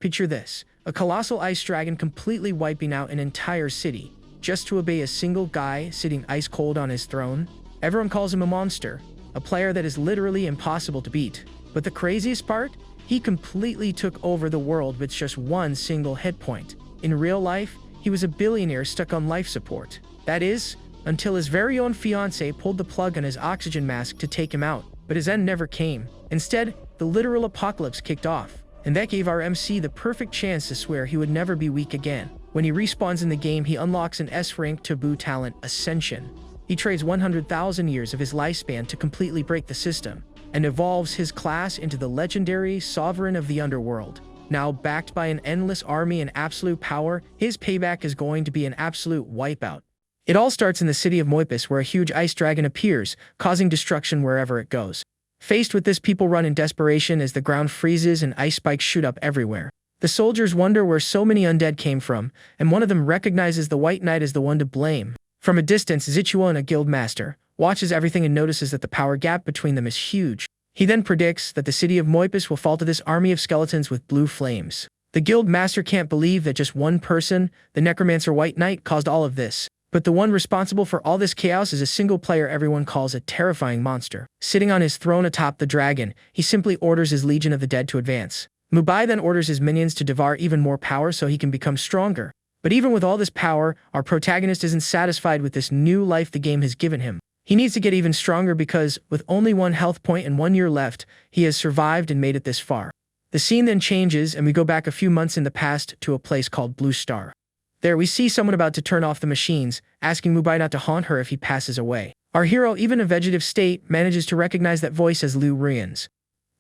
Picture this, a colossal ice dragon completely wiping out an entire city, just to obey a single guy sitting ice cold on his throne. Everyone calls him a monster, a player that is literally impossible to beat. But the craziest part? He completely took over the world with just one single hit point. In real life, he was a billionaire stuck on life support. That is, until his very own fiancée pulled the plug on his oxygen mask to take him out. But his end never came. Instead, the literal apocalypse kicked off. And that gave our MC the perfect chance to swear he would never be weak again. When he respawns in the game, he unlocks an S-rank taboo talent, Ascension. He trades 100,000 years of his lifespan to completely break the system, and evolves his class into the legendary Sovereign of the Underworld. Now backed by an endless army and absolute power, his payback is going to be an absolute wipeout. It all starts in the city of Moipus, where a huge ice dragon appears, causing destruction wherever it goes. Faced with this, people run in desperation as the ground freezes and ice spikes shoot up everywhere. The soldiers wonder where so many undead came from, and one of them recognizes the White Knight as the one to blame. From a distance, Zichuan, a guild master, watches everything and notices that the power gap between them is huge. He then predicts that the city of Moipus will fall to this army of skeletons with blue flames. The guild master can't believe that just one person, the necromancer White Knight, caused all of this. But the one responsible for all this chaos is a single player everyone calls a terrifying monster. Sitting on his throne atop the dragon, he simply orders his Legion of the Dead to advance. Mubai then orders his minions to devour even more power so he can become stronger. But even with all this power, our protagonist isn't satisfied with this new life the game has given him. He needs to get even stronger because, with only one health point and 1 year left, he has survived and made it this far. The scene then changes and we go back a few months in the past to a place called Blue Star. There we see someone about to turn off the machines, asking Mubai not to haunt her if he passes away. Our hero, even in a vegetative state, manages to recognize that voice as Liu Rian's.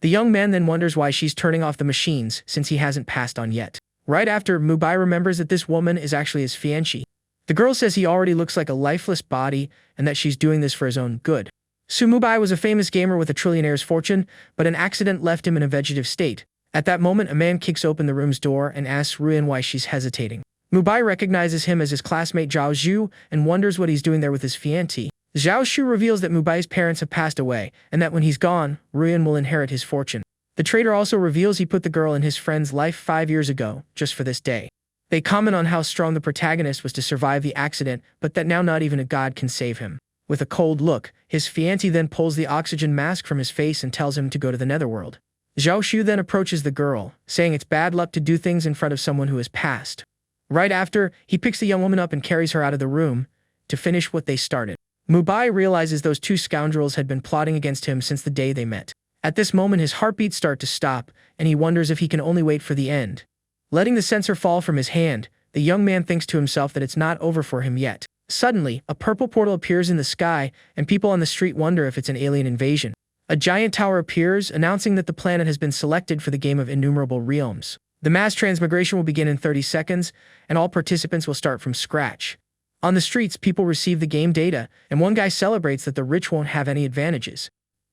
The young man then wonders why she's turning off the machines since he hasn't passed on yet. Right after, Mubai remembers that this woman is actually his fiancée. The girl says he already looks like a lifeless body and that she's doing this for his own good. Mubai was a famous gamer with a trillionaire's fortune, but an accident left him in a vegetative state. At that moment, a man kicks open the room's door and asks Ruyan why she's hesitating. Mubai recognizes him as his classmate Zhao Zhu and wonders what he's doing there with his fiancée. Zhao Zhu reveals that Mubai's parents have passed away, and that when he's gone, Ruyan will inherit his fortune. The traitor also reveals he put the girl in his friend's life 5 years ago, just for this day. They comment on how strong the protagonist was to survive the accident, but that now not even a god can save him. With a cold look, his fiancée then pulls the oxygen mask from his face and tells him to go to the netherworld. Zhao Zhu then approaches the girl, saying it's bad luck to do things in front of someone who has passed. Right after, he picks the young woman up and carries her out of the room to finish what they started. Mubai realizes those two scoundrels had been plotting against him since the day they met. At this moment, his heartbeats start to stop, and he wonders if he can only wait for the end. Letting the sensor fall from his hand, the young man thinks to himself that it's not over for him yet. Suddenly, a purple portal appears in the sky, and people on the street wonder if it's an alien invasion. A giant tower appears, announcing that the planet has been selected for the game of Innumerable Realms. The mass transmigration will begin in 30 seconds, and all participants will start from scratch. On the streets, people receive the game data, and one guy celebrates that the rich won't have any advantages.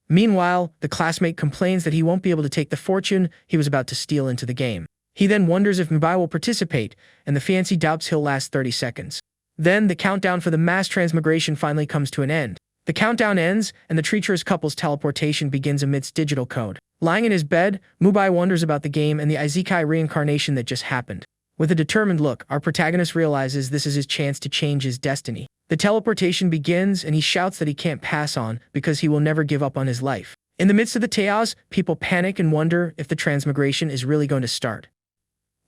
Meanwhile, the classmate complains that he won't be able to take the fortune he was about to steal into the game. He then wonders if Mubai will participate, and the fiancé doubts he'll last 30 seconds. Then, the countdown for the mass transmigration finally comes to an end. The countdown ends, and the treacherous couple's teleportation begins amidst digital code. Lying in his bed, Mubai wonders about the game and the Isekai reincarnation that just happened. With a determined look, our protagonist realizes this is his chance to change his destiny. The teleportation begins, and he shouts that he can't pass on because he will never give up on his life. In the midst of the chaos, people panic and wonder if the transmigration is really going to start.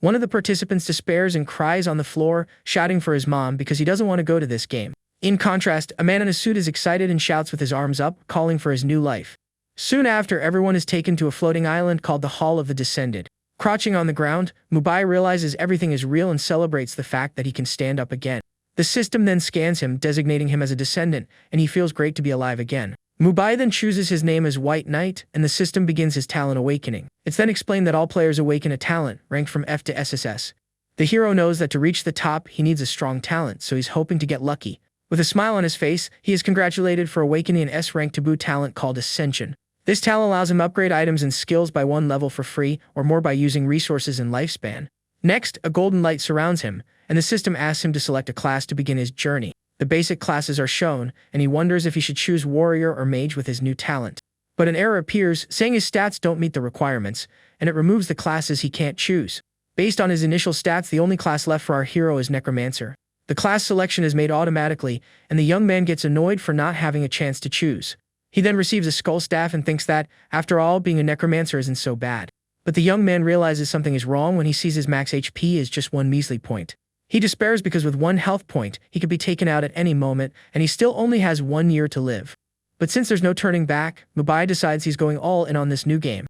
One of the participants despairs and cries on the floor, shouting for his mom because he doesn't want to go to this game. In contrast, a man in a suit is excited and shouts with his arms up, calling for his new life. Soon after, everyone is taken to a floating island called the Hall of the Descended. Crouching on the ground, Mubai realizes everything is real and celebrates the fact that he can stand up again. The system then scans him, designating him as a descendant, and he feels great to be alive again. Mubai then chooses his name as White Knight, and the system begins his talent awakening. It's then explained that all players awaken a talent, ranked from F to SSS. The hero knows that to reach the top, he needs a strong talent, so he's hoping to get lucky. With a smile on his face, he is congratulated for awakening an S-rank taboo talent called Ascension. This talent allows him to upgrade items and skills by 1 level for free, or more by using resources and lifespan. Next, a golden light surrounds him, and the system asks him to select a class to begin his journey. The basic classes are shown, and he wonders if he should choose warrior or mage with his new talent. But an error appears, saying his stats don't meet the requirements, and it removes the classes he can't choose. Based on his initial stats, the only class left for our hero is Necromancer. The class selection is made automatically, and the young man gets annoyed for not having a chance to choose. He then receives a skull staff and thinks that, after all, being a necromancer isn't so bad. But the young man realizes something is wrong when he sees his max HP is just one measly point. He despairs because with one health point, he could be taken out at any moment, and he still only has 1 year to live. But since there's no turning back, Mubai decides he's going all in on this new game.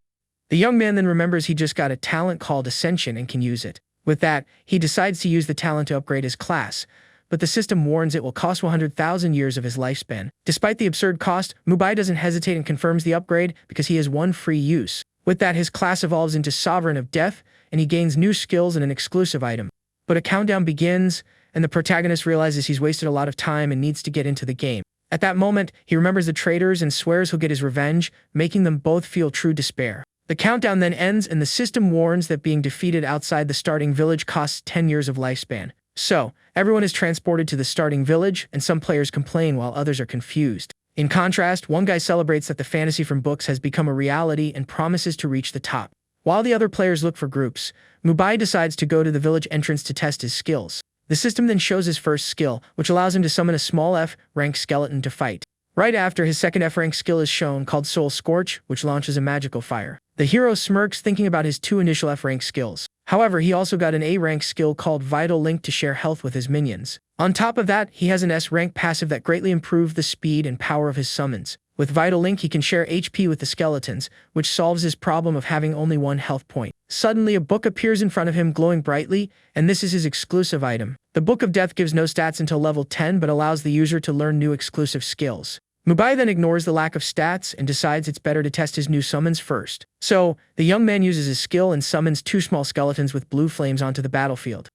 The young man then remembers he just got a talent called Ascension and can use it. With that, he decides to use the talent to upgrade his class, but the system warns it will cost 100,000 years of his lifespan. Despite the absurd cost, Mubai doesn't hesitate and confirms the upgrade because he has one free use. With that, his class evolves into Sovereign of Death, and he gains new skills and an exclusive item. But a countdown begins, and the protagonist realizes he's wasted a lot of time and needs to get into the game. At that moment, he remembers the traitors and swears he'll get his revenge, making them both feel true despair. The countdown then ends, and the system warns that being defeated outside the starting village costs 10 years of lifespan. So, everyone is transported to the starting village, and some players complain while others are confused. In contrast, one guy celebrates that the fantasy from books has become a reality and promises to reach the top. While the other players look for groups, Mubai decides to go to the village entrance to test his skills. The system then shows his first skill, which allows him to summon a small F-rank skeleton to fight. Right after, his second F-rank skill is shown, called Soul Scorch, which launches a magical fire. The hero smirks, thinking about his 2 initial F-rank skills. However, he also got an A-rank skill called Vital Link to share health with his minions. On top of that, he has an S-rank passive that greatly improved the speed and power of his summons. With Vital Link, he can share HP with the skeletons, which solves his problem of having only 1 health point. Suddenly, a book appears in front of him glowing brightly, and this is his exclusive item. The Book of Death gives no stats until level 10 but allows the user to learn new exclusive skills. Mubai then ignores the lack of stats and decides it's better to test his new summons first. So, the young man uses his skill and summons 2 small skeletons with blue flames onto the battlefield.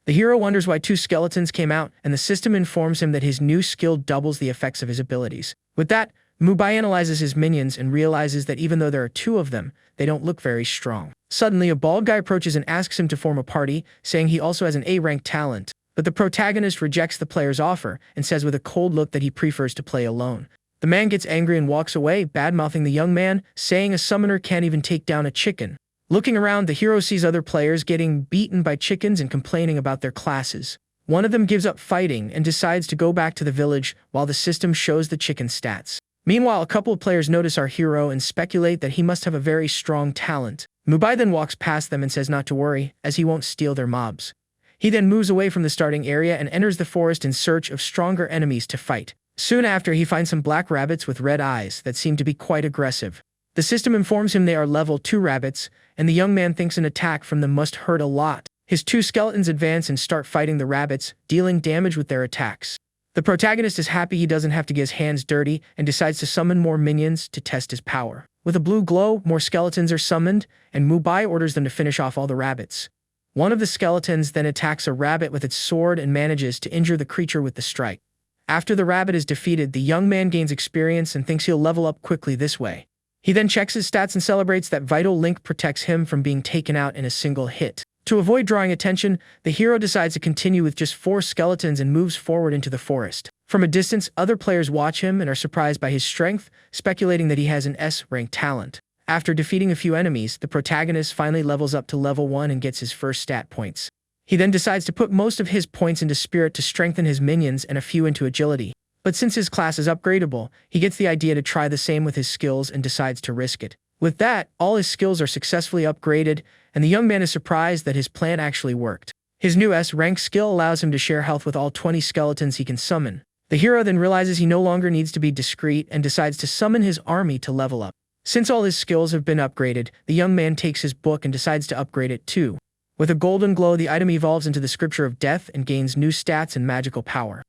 The hero wonders why 2 skeletons came out, and the system informs him that his new skill doubles the effects of his abilities. With that, Mubai analyzes his minions and realizes that even though there are 2 of them, they don't look very strong. Suddenly, a bald guy approaches and asks him to form a party, saying he also has an A-rank talent. But the protagonist rejects the player's offer and says with a cold look that he prefers to play alone. The man gets angry and walks away, bad-mouthing the young man, saying a summoner can't even take down a chicken. Looking around, the hero sees other players getting beaten by chickens and complaining about their classes. One of them gives up fighting and decides to go back to the village while the system shows the chicken stats. Meanwhile, a couple of players notice our hero and speculate that he must have a very strong talent. Mubai then walks past them and says not to worry, as he won't steal their mobs. He then moves away from the starting area and enters the forest in search of stronger enemies to fight. Soon after, he finds some black rabbits with red eyes that seem to be quite aggressive. The system informs him they are level 2 rabbits, and the young man thinks an attack from them must hurt a lot. His 2 skeletons advance and start fighting the rabbits, dealing damage with their attacks. The protagonist is happy he doesn't have to get his hands dirty and decides to summon more minions to test his power. With a blue glow, more skeletons are summoned, and Mubai orders them to finish off all the rabbits. One of the skeletons then attacks a rabbit with its sword and manages to injure the creature with the strike. After the rabbit is defeated, the young man gains experience and thinks he'll level up quickly this way. He then checks his stats and celebrates that Vital Link protects him from being taken out in a single hit. To avoid drawing attention, the hero decides to continue with just 4 skeletons and moves forward into the forest. From a distance, other players watch him and are surprised by his strength, speculating that he has an S-rank talent. After defeating a few enemies, the protagonist finally levels up to level 1 and gets his first stat points. He then decides to put most of his points into Spirit to strengthen his minions and a few into Agility. But since his class is upgradable, he gets the idea to try the same with his skills and decides to risk it. With that, all his skills are successfully upgraded, and the young man is surprised that his plan actually worked. His new S-rank skill allows him to share health with all 20 skeletons he can summon. The hero then realizes he no longer needs to be discreet and decides to summon his army to level up. Since all his skills have been upgraded, the young man takes his book and decides to upgrade it too. With a golden glow, the item evolves into the Scripture of Death and gains new stats and magical power.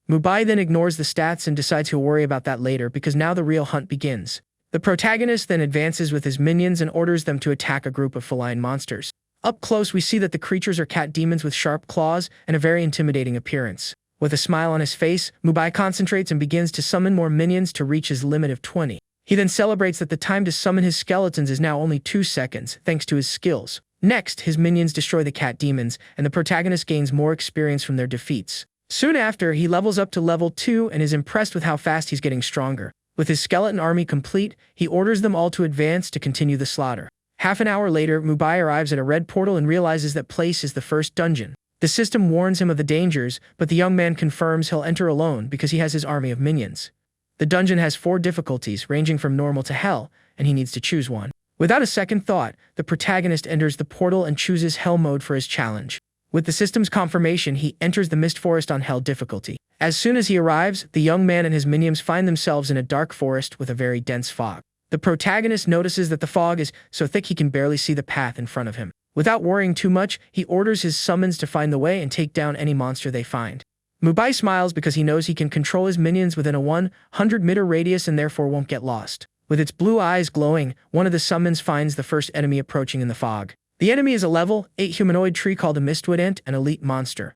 Mubai then ignores the stats and decides he'll worry about that later because now the real hunt begins. The protagonist then advances with his minions and orders them to attack a group of feline monsters. Up close, we see that the creatures are cat demons with sharp claws and a very intimidating appearance. With a smile on his face, Mubai concentrates and begins to summon more minions to reach his limit of 20. He then celebrates that the time to summon his skeletons is now only 2 seconds, thanks to his skills. Next, his minions destroy the cat demons, and the protagonist gains more experience from their defeats. Soon after, he levels up to level 2 and is impressed with how fast he's getting stronger. With his skeleton army complete, he orders them all to advance to continue the slaughter. Half an hour later, Mubai arrives at a red portal and realizes that place is the first dungeon. The system warns him of the dangers, but the young man confirms he'll enter alone because he has his army of minions. The dungeon has 4 difficulties, ranging from normal to hell, and he needs to choose one. Without a second thought, the protagonist enters the portal and chooses hell mode for his challenge. With the system's confirmation, he enters the mist forest on hell difficulty. As soon as he arrives, the young man and his minions find themselves in a dark forest with a very dense fog. The protagonist notices that the fog is so thick he can barely see the path in front of him. Without worrying too much, he orders his summons to find the way and take down any monster they find. Mubai smiles because he knows he can control his minions within a 100-meter radius and therefore won't get lost. With its blue eyes glowing, one of the summons finds the first enemy approaching in the fog. The enemy is a level 8 humanoid tree called a Mistwood Ant, an elite monster.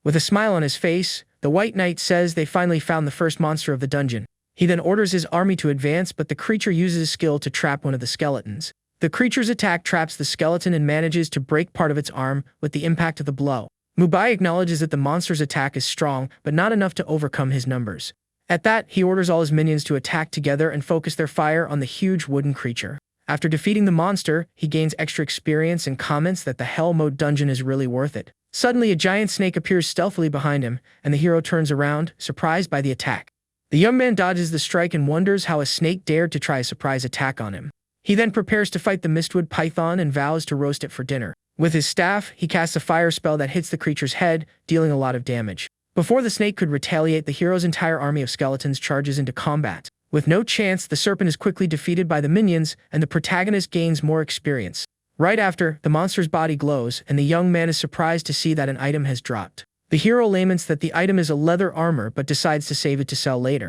With a smile on his face, the White Knight says they finally found the first monster of the dungeon. He then orders his army to advance, but the creature uses his skill to trap one of the skeletons. The creature's attack traps the skeleton and manages to break part of its arm with the impact of the blow. Mubai acknowledges that the monster's attack is strong, but not enough to overcome his numbers. At that, he orders all his minions to attack together and focus their fire on the huge wooden creature. After defeating the monster, he gains extra experience and comments that the Hell Mode dungeon is really worth it. Suddenly, a giant snake appears stealthily behind him, and the hero turns around, surprised by the attack. The young man dodges the strike and wonders how a snake dared to try a surprise attack on him. He then prepares to fight the Mistwood Python and vows to roast it for dinner. With his staff, he casts a fire spell that hits the creature's head, dealing a lot of damage. Before the snake could retaliate, the hero's entire army of skeletons charges into combat. With no chance, the serpent is quickly defeated by the minions, and the protagonist gains more experience. Right after, the monster's body glows, and the young man is surprised to see that an item has dropped. The hero laments that the item is a leather armor but decides to save it to sell later.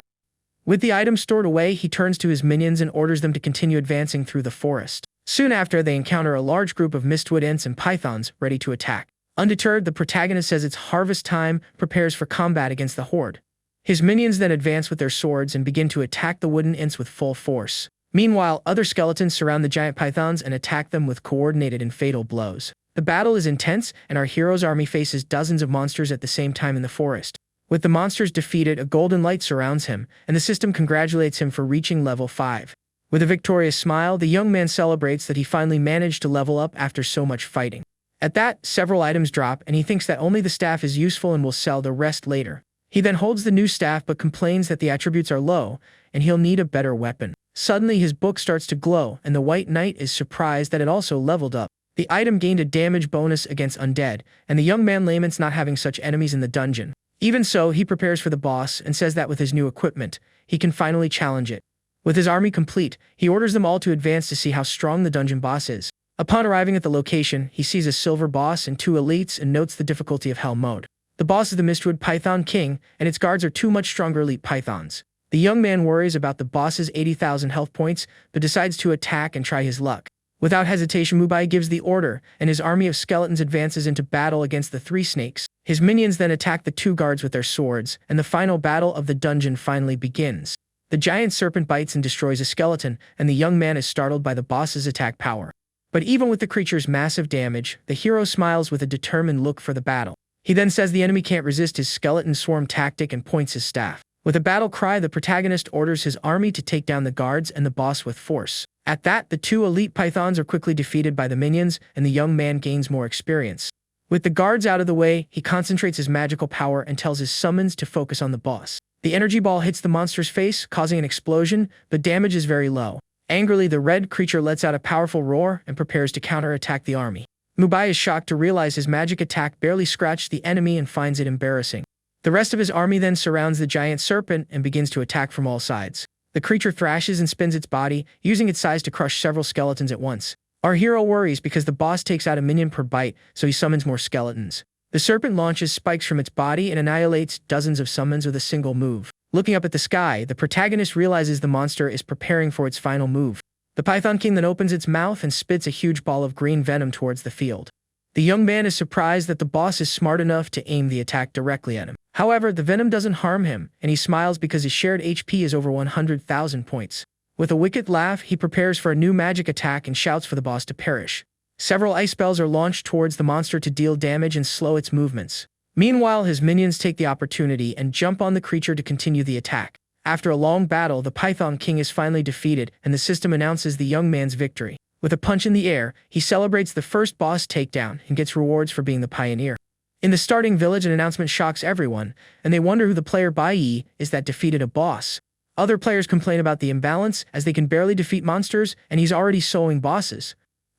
With the item stored away, he turns to his minions and orders them to continue advancing through the forest. Soon after, they encounter a large group of Mistwood Ants and Pythons ready to attack. Undeterred, the protagonist says it's harvest time, prepares for combat against the horde. His minions then advance with their swords and begin to attack the wooden Ants with full force. Meanwhile, other skeletons surround the giant pythons and attack them with coordinated and fatal blows. The battle is intense, and our hero's army faces dozens of monsters at the same time in the forest. With the monsters defeated, a golden light surrounds him, and the system congratulates him for reaching level 5. With a victorious smile, the young man celebrates that he finally managed to level up after so much fighting. At that, several items drop, and he thinks that only the staff is useful and will sell the rest later. He then holds the new staff but complains that the attributes are low, and he'll need a better weapon. Suddenly, his book starts to glow, and the White Knight is surprised that it also leveled up. The item gained a damage bonus against undead, and the young man laments not having such enemies in the dungeon. Even so, he prepares for the boss and says that with his new equipment, he can finally challenge it. With his army complete, he orders them all to advance to see how strong the dungeon boss is. Upon arriving at the location, he sees a silver boss and 2 elites and notes the difficulty of Hell Mode. The boss is the Mistwood Python King, and its guards are 2 much stronger elite pythons. The young man worries about the boss's 80,000 health points, but decides to attack and try his luck. Without hesitation, Mubai gives the order, and his army of skeletons advances into battle against the 3 snakes. His minions then attack the 2 guards with their swords, and the final battle of the dungeon finally begins. The giant serpent bites and destroys a skeleton, and the young man is startled by the boss's attack power. But even with the creature's massive damage, the hero smiles with a determined look for the battle. He then says the enemy can't resist his skeleton swarm tactic and points his staff. With a battle cry, the protagonist orders his army to take down the guards and the boss with force. At that, the 2 elite pythons are quickly defeated by the minions, and the young man gains more experience. With the guards out of the way, he concentrates his magical power and tells his summons to focus on the boss. The energy ball hits the monster's face, causing an explosion, but damage is very low. Angrily, the red creature lets out a powerful roar and prepares to counterattack the army. Mubai is shocked to realize his magic attack barely scratched the enemy and finds it embarrassing. The rest of his army then surrounds the giant serpent and begins to attack from all sides. The creature thrashes and spins its body, using its size to crush several skeletons at once. Our hero worries because the boss takes out a minion per bite, so he summons more skeletons. The serpent launches spikes from its body and annihilates dozens of summons with a single move. Looking up at the sky, the protagonist realizes the monster is preparing for its final move. The Python King then opens its mouth and spits a huge ball of green venom towards the field. The young man is surprised that the boss is smart enough to aim the attack directly at him. However, the venom doesn't harm him, and he smiles because his shared HP is over 100,000 points. With a wicked laugh, he prepares for a new magic attack and shouts for the boss to perish. Several ice spells are launched towards the monster to deal damage and slow its movements. Meanwhile, his minions take the opportunity and jump on the creature to continue the attack. After a long battle, the Python King is finally defeated, and the system announces the young man's victory. With a punch in the air, he celebrates the first boss takedown and gets rewards for being the pioneer. In the starting village, an announcement shocks everyone, and they wonder who the player Bai is that defeated a boss. Other players complain about the imbalance, as they can barely defeat monsters, and he's already soloing bosses.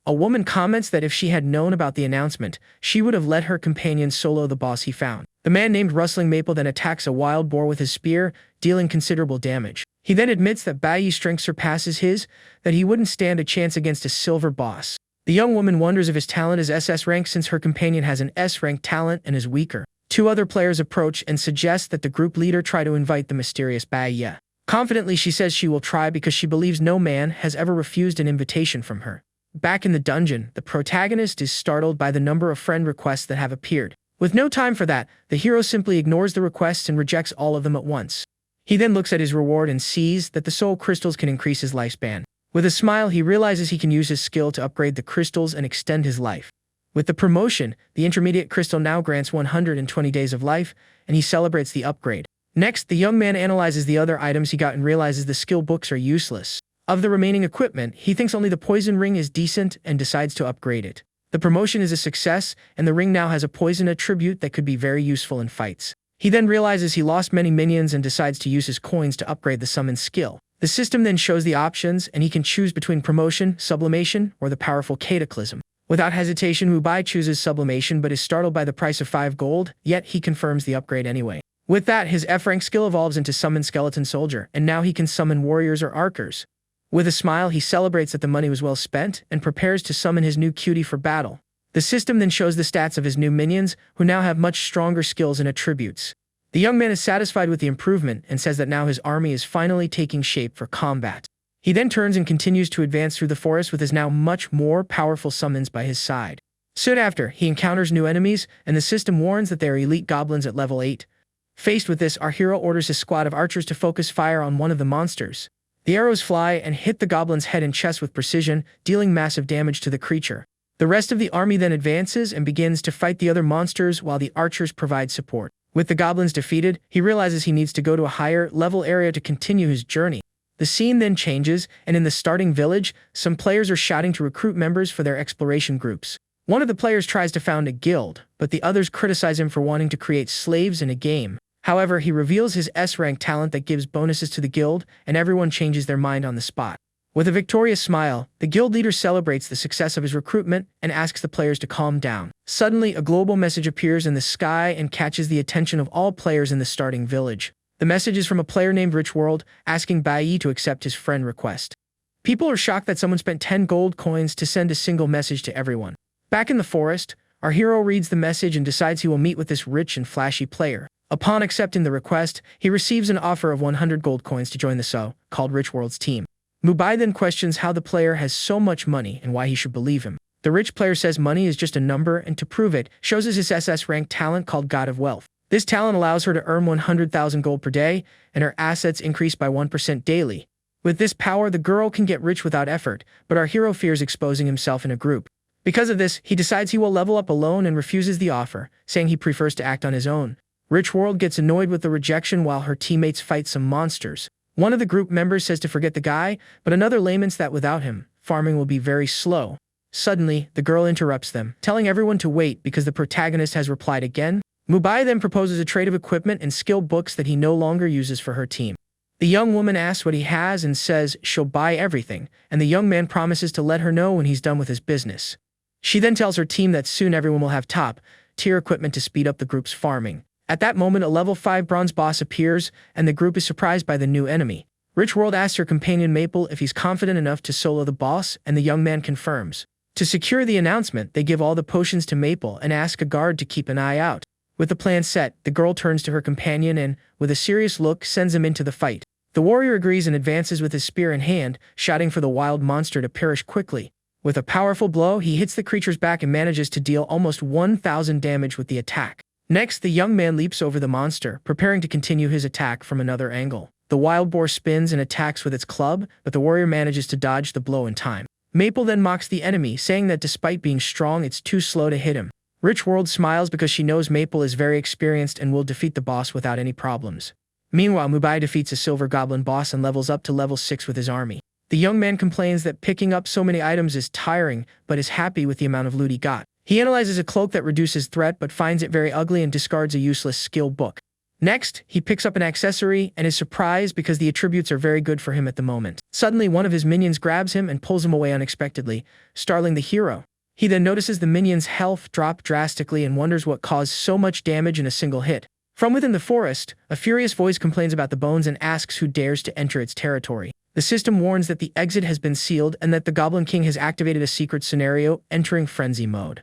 A woman comments that if she had known about the announcement, she would have let her companion solo the boss he found. The man named Rustling Maple then attacks a wild boar with his spear, dealing considerable damage. He then admits that Bai's strength surpasses his, that he wouldn't stand a chance against a silver boss. The young woman wonders if his talent is SS rank since her companion has an S rank talent and is weaker. Two other players approach and suggest that the group leader try to invite the mysterious Bai. Confidently, she says she will try because she believes no man has ever refused an invitation from her. Back in the dungeon, the protagonist is startled by the number of friend requests that have appeared. With no time for that, the hero simply ignores the requests and rejects all of them at once. He then looks at his reward and sees that the soul crystals can increase his lifespan. With a smile, he realizes he can use his skill to upgrade the crystals and extend his life. With the promotion, the intermediate crystal now grants 120 days of life, and he celebrates the upgrade. Next, the young man analyzes the other items he got and realizes the skill books are useless. Of the remaining equipment, he thinks only the poison ring is decent and decides to upgrade it. The promotion is a success, and the ring now has a poison attribute that could be very useful in fights. He then realizes he lost many minions and decides to use his coins to upgrade the summon skill. The system then shows the options, and he can choose between promotion, sublimation, or the powerful cataclysm. Without hesitation, Mubai chooses sublimation but is startled by the price of 5 gold, yet he confirms the upgrade anyway. With that, his F-rank skill evolves into Summon Skeleton Soldier, and now he can summon warriors or archers. With a smile, he celebrates that the money was well spent and prepares to summon his new cutie for battle. The system then shows the stats of his new minions, who now have much stronger skills and attributes. The young man is satisfied with the improvement and says that now his army is finally taking shape for combat. He then turns and continues to advance through the forest with his now much more powerful summons by his side. Soon after, he encounters new enemies, and the system warns that they are elite goblins at level 8. Faced with this, our hero orders his squad of archers to focus fire on one of the monsters. The arrows fly and hit the goblin's head and chest with precision, dealing massive damage to the creature. The rest of the army then advances and begins to fight the other monsters while the archers provide support. With the goblins defeated, he realizes he needs to go to a higher level area to continue his journey. The scene then changes, and in the starting village, some players are shouting to recruit members for their exploration groups. One of the players tries to found a guild, but the others criticize him for wanting to create slaves in a game. However, he reveals his S-rank talent that gives bonuses to the guild, and everyone changes their mind on the spot. With a victorious smile, the guild leader celebrates the success of his recruitment and asks the players to calm down. Suddenly, a global message appears in the sky and catches the attention of all players in the starting village. The message is from a player named Richworld, asking Bai to accept his friend request. People are shocked that someone spent 10 gold coins to send a single message to everyone. Back in the forest, our hero reads the message and decides he will meet with this rich and flashy player. Upon accepting the request, he receives an offer of 100 gold coins to join the so-called Richworld's team. Mubai then questions how the player has so much money and why he should believe him. The rich player says money is just a number, and to prove it, shows his SS rank talent called God of Wealth. This talent allows her to earn 100,000 gold per day, and her assets increase by 1% daily. With this power, the girl can get rich without effort, but our hero fears exposing himself in a group. Because of this, he decides he will level up alone and refuses the offer, saying he prefers to act on his own. Richworld gets annoyed with the rejection while her teammates fight some monsters. One of the group members says to forget the guy, but another laments that without him, farming will be very slow. Suddenly, the girl interrupts them, telling everyone to wait because the protagonist has replied again. Mubai then proposes a trade of equipment and skill books that he no longer uses for her team. The young woman asks what he has and says she'll buy everything, and the young man promises to let her know when he's done with his business. She then tells her team that soon everyone will have top-tier equipment to speed up the group's farming. At that moment, a level 5 bronze boss appears, and the group is surprised by the new enemy. Richworld asks her companion Maple if he's confident enough to solo the boss, and the young man confirms. To secure the announcement, they give all the potions to Maple and ask a guard to keep an eye out. With the plan set, the girl turns to her companion and, with a serious look, sends him into the fight. The warrior agrees and advances with his spear in hand, shouting for the wild monster to perish quickly. With a powerful blow, he hits the creature's back and manages to deal almost 1,000 damage with the attack. Next, the young man leaps over the monster, preparing to continue his attack from another angle. The wild boar spins and attacks with its club, but the warrior manages to dodge the blow in time. Maple then mocks the enemy, saying that despite being strong, it's too slow to hit him. Richworld smiles because she knows Maple is very experienced and will defeat the boss without any problems. Meanwhile, Mubai defeats a silver goblin boss and levels up to level 6 with his army. The young man complains that picking up so many items is tiring, but is happy with the amount of loot he got. He analyzes a cloak that reduces threat but finds it very ugly and discards a useless skill book. Next, he picks up an accessory and is surprised because the attributes are very good for him at the moment. Suddenly, one of his minions grabs him and pulls him away unexpectedly, startling the hero. He then notices the minion's health drop drastically and wonders what caused so much damage in a single hit. From within the forest, a furious voice complains about the bones and asks who dares to enter its territory. The system warns that the exit has been sealed and that the Goblin King has activated a secret scenario, entering frenzy mode.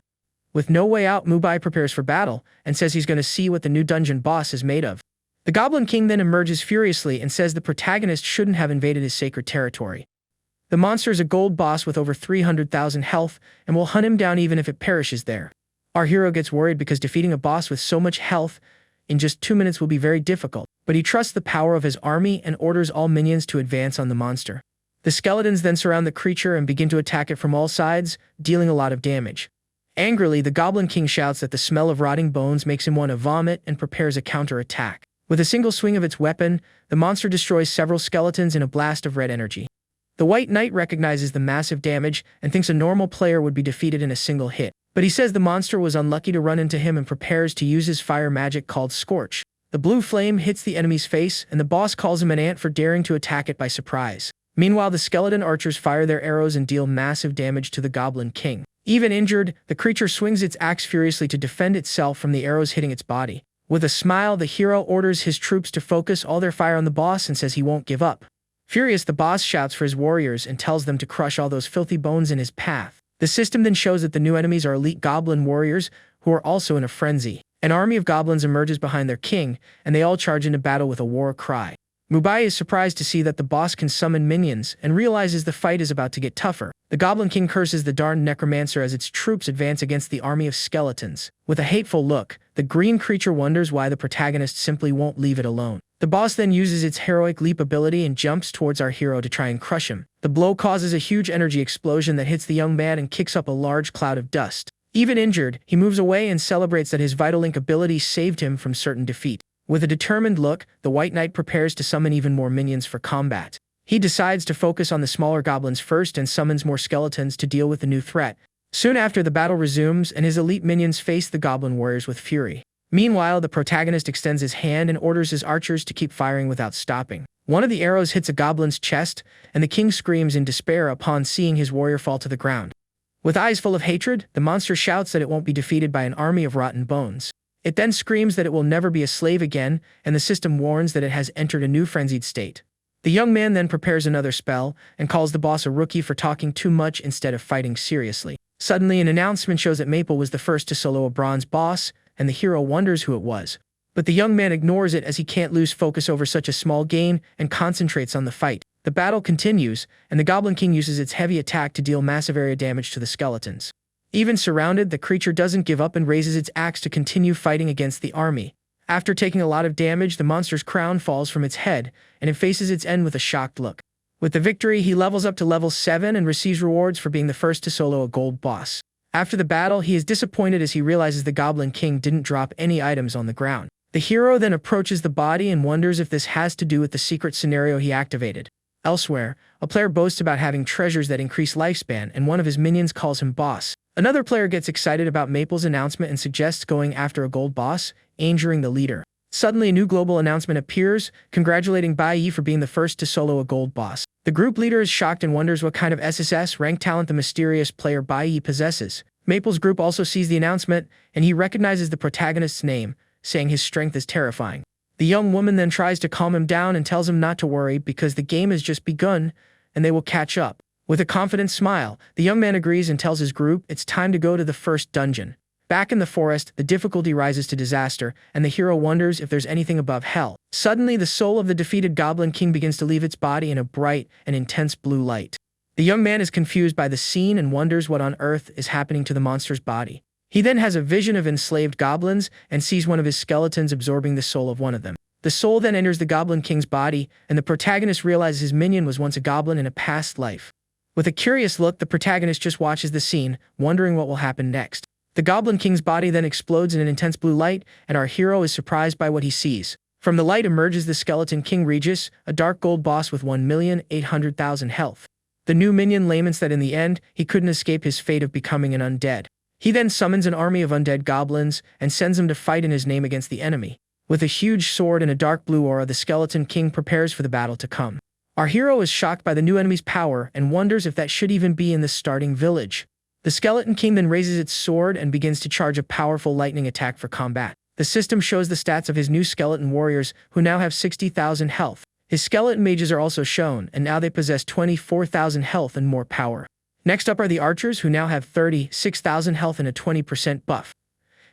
With no way out, Mubai prepares for battle and says he's going to see what the new dungeon boss is made of. The Goblin King then emerges furiously and says the protagonist shouldn't have invaded his sacred territory. The monster is a gold boss with over 300,000 health and will hunt him down even if it perishes there. Our hero gets worried because defeating a boss with so much health in just 2 minutes will be very difficult, but he trusts the power of his army and orders all minions to advance on the monster. The skeletons then surround the creature and begin to attack it from all sides, dealing a lot of damage. Angrily, the Goblin King shouts that the smell of rotting bones makes him want to vomit and prepares a counter-attack. With a single swing of its weapon, the monster destroys several skeletons in a blast of red energy. The White Knight recognizes the massive damage and thinks a normal player would be defeated in a single hit, but he says the monster was unlucky to run into him and prepares to use his fire magic called Scorch. The blue flame hits the enemy's face, and the boss calls him an ant for daring to attack it by surprise. Meanwhile, the skeleton archers fire their arrows and deal massive damage to the Goblin King. Even injured, the creature swings its axe furiously to defend itself from the arrows hitting its body. With a smile, the hero orders his troops to focus all their fire on the boss and says he won't give up. Furious, the boss shouts for his warriors and tells them to crush all those filthy bones in his path. The system then shows that the new enemies are elite goblin warriors who are also in a frenzy. An army of goblins emerges behind their king, and they all charge into battle with a war cry. Mubai is surprised to see that the boss can summon minions and realizes the fight is about to get tougher. The Goblin King curses the darned necromancer as its troops advance against the army of skeletons. With a hateful look, the green creature wonders why the protagonist simply won't leave it alone. The boss then uses its heroic leap ability and jumps towards our hero to try and crush him. The blow causes a huge energy explosion that hits the young man and kicks up a large cloud of dust. Even injured, he moves away and celebrates that his Vital Link ability saved him from certain defeat. With a determined look, the White Knight prepares to summon even more minions for combat. He decides to focus on the smaller goblins first and summons more skeletons to deal with the new threat. Soon after, the battle resumes and his elite minions face the goblin warriors with fury. Meanwhile, the protagonist extends his hand and orders his archers to keep firing without stopping. One of the arrows hits a goblin's chest, and the king screams in despair upon seeing his warrior fall to the ground. With eyes full of hatred, the monster shouts that it won't be defeated by an army of rotten bones. It then screams that it will never be a slave again, and the system warns that it has entered a new frenzied state. The young man then prepares another spell and calls the boss a rookie for talking too much instead of fighting seriously. Suddenly, an announcement shows that Maple was the first to solo a bronze boss, and the hero wonders who it was. But the young man ignores it as he can't lose focus over such a small gain and concentrates on the fight. The battle continues, and the Goblin King uses its heavy attack to deal massive area damage to the skeletons. Even surrounded, the creature doesn't give up and raises its axe to continue fighting against the army. After taking a lot of damage, the monster's crown falls from its head, and it faces its end with a shocked look. With the victory, he levels up to level 7 and receives rewards for being the first to solo a gold boss. After the battle, he is disappointed as he realizes the Goblin King didn't drop any items on the ground. The hero then approaches the body and wonders if this has to do with the secret scenario he activated. Elsewhere, a player boasts about having treasures that increase lifespan, and one of his minions calls him boss. Another player gets excited about Maple's announcement and suggests going after a gold boss, injuring the leader. Suddenly, a new global announcement appears, congratulating Bai Yi for being the first to solo a gold boss. The group leader is shocked and wonders what kind of SSS rank talent the mysterious player Bai Yi possesses. Maple's group also sees the announcement, and he recognizes the protagonist's name, saying his strength is terrifying. The young woman then tries to calm him down and tells him not to worry because the game has just begun, and they will catch up. With a confident smile, the young man agrees and tells his group it's time to go to the first dungeon. Back in the forest, the difficulty rises to disaster, and the hero wonders if there's anything above hell. Suddenly, the soul of the defeated Goblin King begins to leave its body in a bright and intense blue light. The young man is confused by the scene and wonders what on earth is happening to the monster's body. He then has a vision of enslaved goblins and sees one of his skeletons absorbing the soul of one of them. The soul then enters the Goblin King's body, and the protagonist realizes his minion was once a goblin in a past life. With a curious look, the protagonist just watches the scene, wondering what will happen next. The Goblin King's body then explodes in an intense blue light, and our hero is surprised by what he sees. From the light emerges the skeleton King Regis, a dark gold boss with 1,800,000 health. The new minion laments that in the end, he couldn't escape his fate of becoming an undead. He then summons an army of undead goblins and sends them to fight in his name against the enemy. With a huge sword and a dark blue aura, the Skeleton King prepares for the battle to come. Our hero is shocked by the new enemy's power and wonders if that should even be in the starting village. The Skeleton King then raises its sword and begins to charge a powerful lightning attack for combat. The system shows the stats of his new skeleton warriors, who now have 60,000 health. His skeleton mages are also shown, and now they possess 24,000 health and more power. Next up are the archers, who now have 36,000 health and a 20% buff.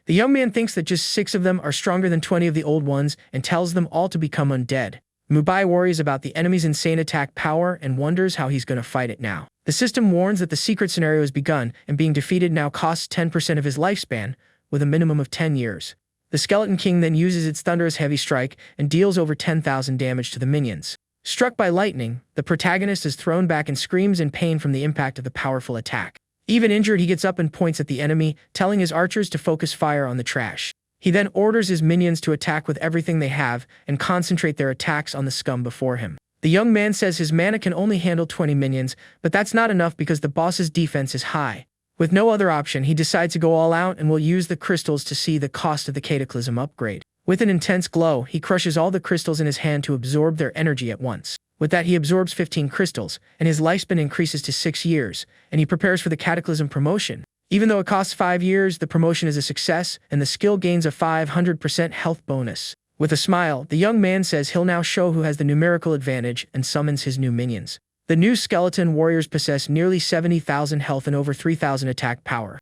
The young man thinks that just 6 of them are stronger than 20 of the old ones and tells them all to become undead. Mubai worries about the enemy's insane attack power and wonders how he's going to fight it now. The system warns that the secret scenario has begun, and being defeated now costs 10% of his lifespan, with a minimum of 10 years. The Skeleton King then uses its thunderous heavy strike and deals over 10,000 damage to the minions. Struck by lightning, the protagonist is thrown back and screams in pain from the impact of the powerful attack. Even injured, he gets up and points at the enemy, telling his archers to focus fire on the trash. He then orders his minions to attack with everything they have and concentrate their attacks on the scum before him. The young man says his mana can only handle 20 minions, but that's not enough because the boss's defense is high. With no other option, he decides to go all out and will use the crystals to see the cost of the Cataclysm upgrade. With an intense glow, he crushes all the crystals in his hand to absorb their energy at once. With that, he absorbs 15 crystals, and his lifespan increases to 6 years, and he prepares for the Cataclysm promotion. Even though it costs 5 years, the promotion is a success, and the skill gains a 500% health bonus. With a smile, the young man says he'll now show who has the numerical advantage and summons his new minions. The new skeleton warriors possess nearly 70,000 health and over 3,000 attack power.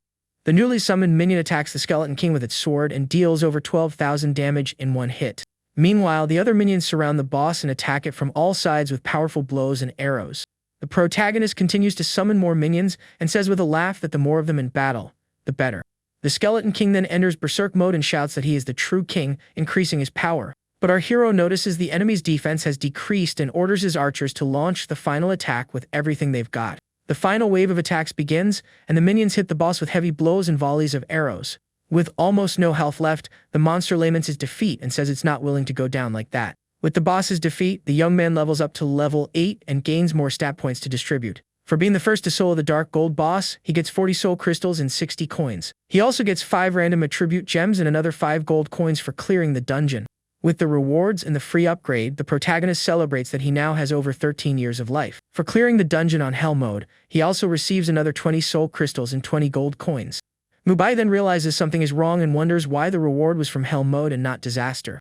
The newly summoned minion attacks the Skeleton King with its sword and deals over 12,000 damage in one hit. Meanwhile, the other minions surround the boss and attack it from all sides with powerful blows and arrows. The protagonist continues to summon more minions and says with a laugh that the more of them in battle, the better. The Skeleton King then enters berserk mode and shouts that he is the true king, increasing his power. But our hero notices the enemy's defense has decreased and orders his archers to launch the final attack with everything they've got. The final wave of attacks begins, and the minions hit the boss with heavy blows and volleys of arrows. With almost no health left, the monster laments his defeat and says it's not willing to go down like that. With the boss's defeat, the young man levels up to level 8 and gains more stat points to distribute. For being the first to solo the Dark Gold boss, he gets 40 soul crystals and 60 coins. He also gets 5 random attribute gems and another 5 gold coins for clearing the dungeon. With the rewards and the free upgrade, the protagonist celebrates that he now has over 13 years of life. For clearing the dungeon on Hell mode, he also receives another 20 soul crystals and 20 gold coins. Mubai then realizes something is wrong and wonders why the reward was from Hell mode and not Disaster.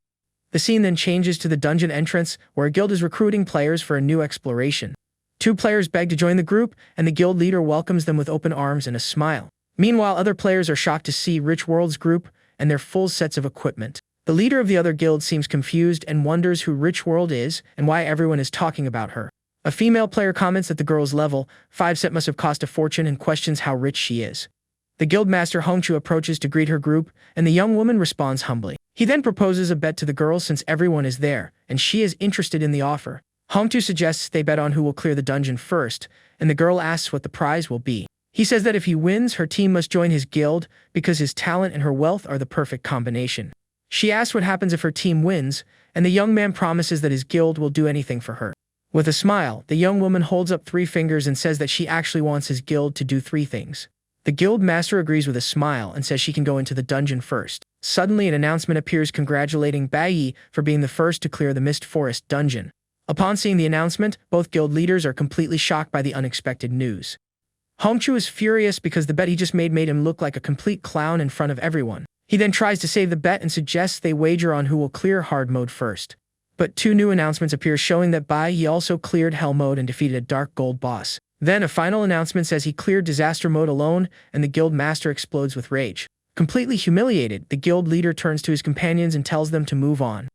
The scene then changes to the dungeon entrance, where a guild is recruiting players for a new exploration. 2 players beg to join the group, and the guild leader welcomes them with open arms and a smile. Meanwhile, other players are shocked to see Rich World's group and their full sets of equipment. The leader of the other guild seems confused and wonders who Rich World is and why everyone is talking about her. A female player comments that the girl's level 5 set must have cost a fortune and questions how rich she is. The guild master Hongchu approaches to greet her group, and the young woman responds humbly. He then proposes a bet to the girl since everyone is there, and she is interested in the offer. Hongchu suggests they bet on who will clear the dungeon first, and the girl asks what the prize will be. He says that if he wins, her team must join his guild because his talent and her wealth are the perfect combination. She asks what happens if her team wins, and the young man promises that his guild will do anything for her. With a smile, the young woman holds up 3 fingers and says that she actually wants his guild to do 3 things. The guild master agrees with a smile and says she can go into the dungeon first. Suddenly, an announcement appears congratulating Bai for being the first to clear the Mist Forest dungeon. Upon seeing the announcement, both guild leaders are completely shocked by the unexpected news. Hongchu is furious because the bet he just made him look like a complete clown in front of everyone. He then tries to save the bet and suggests they wager on who will clear hard mode first. But 2 new announcements appear showing that Bai also cleared Hell mode and defeated a Dark Gold boss. Then a final announcement says he cleared Disaster mode alone, and the guild master explodes with rage. Completely humiliated, the guild leader turns to his companions and tells them to move on.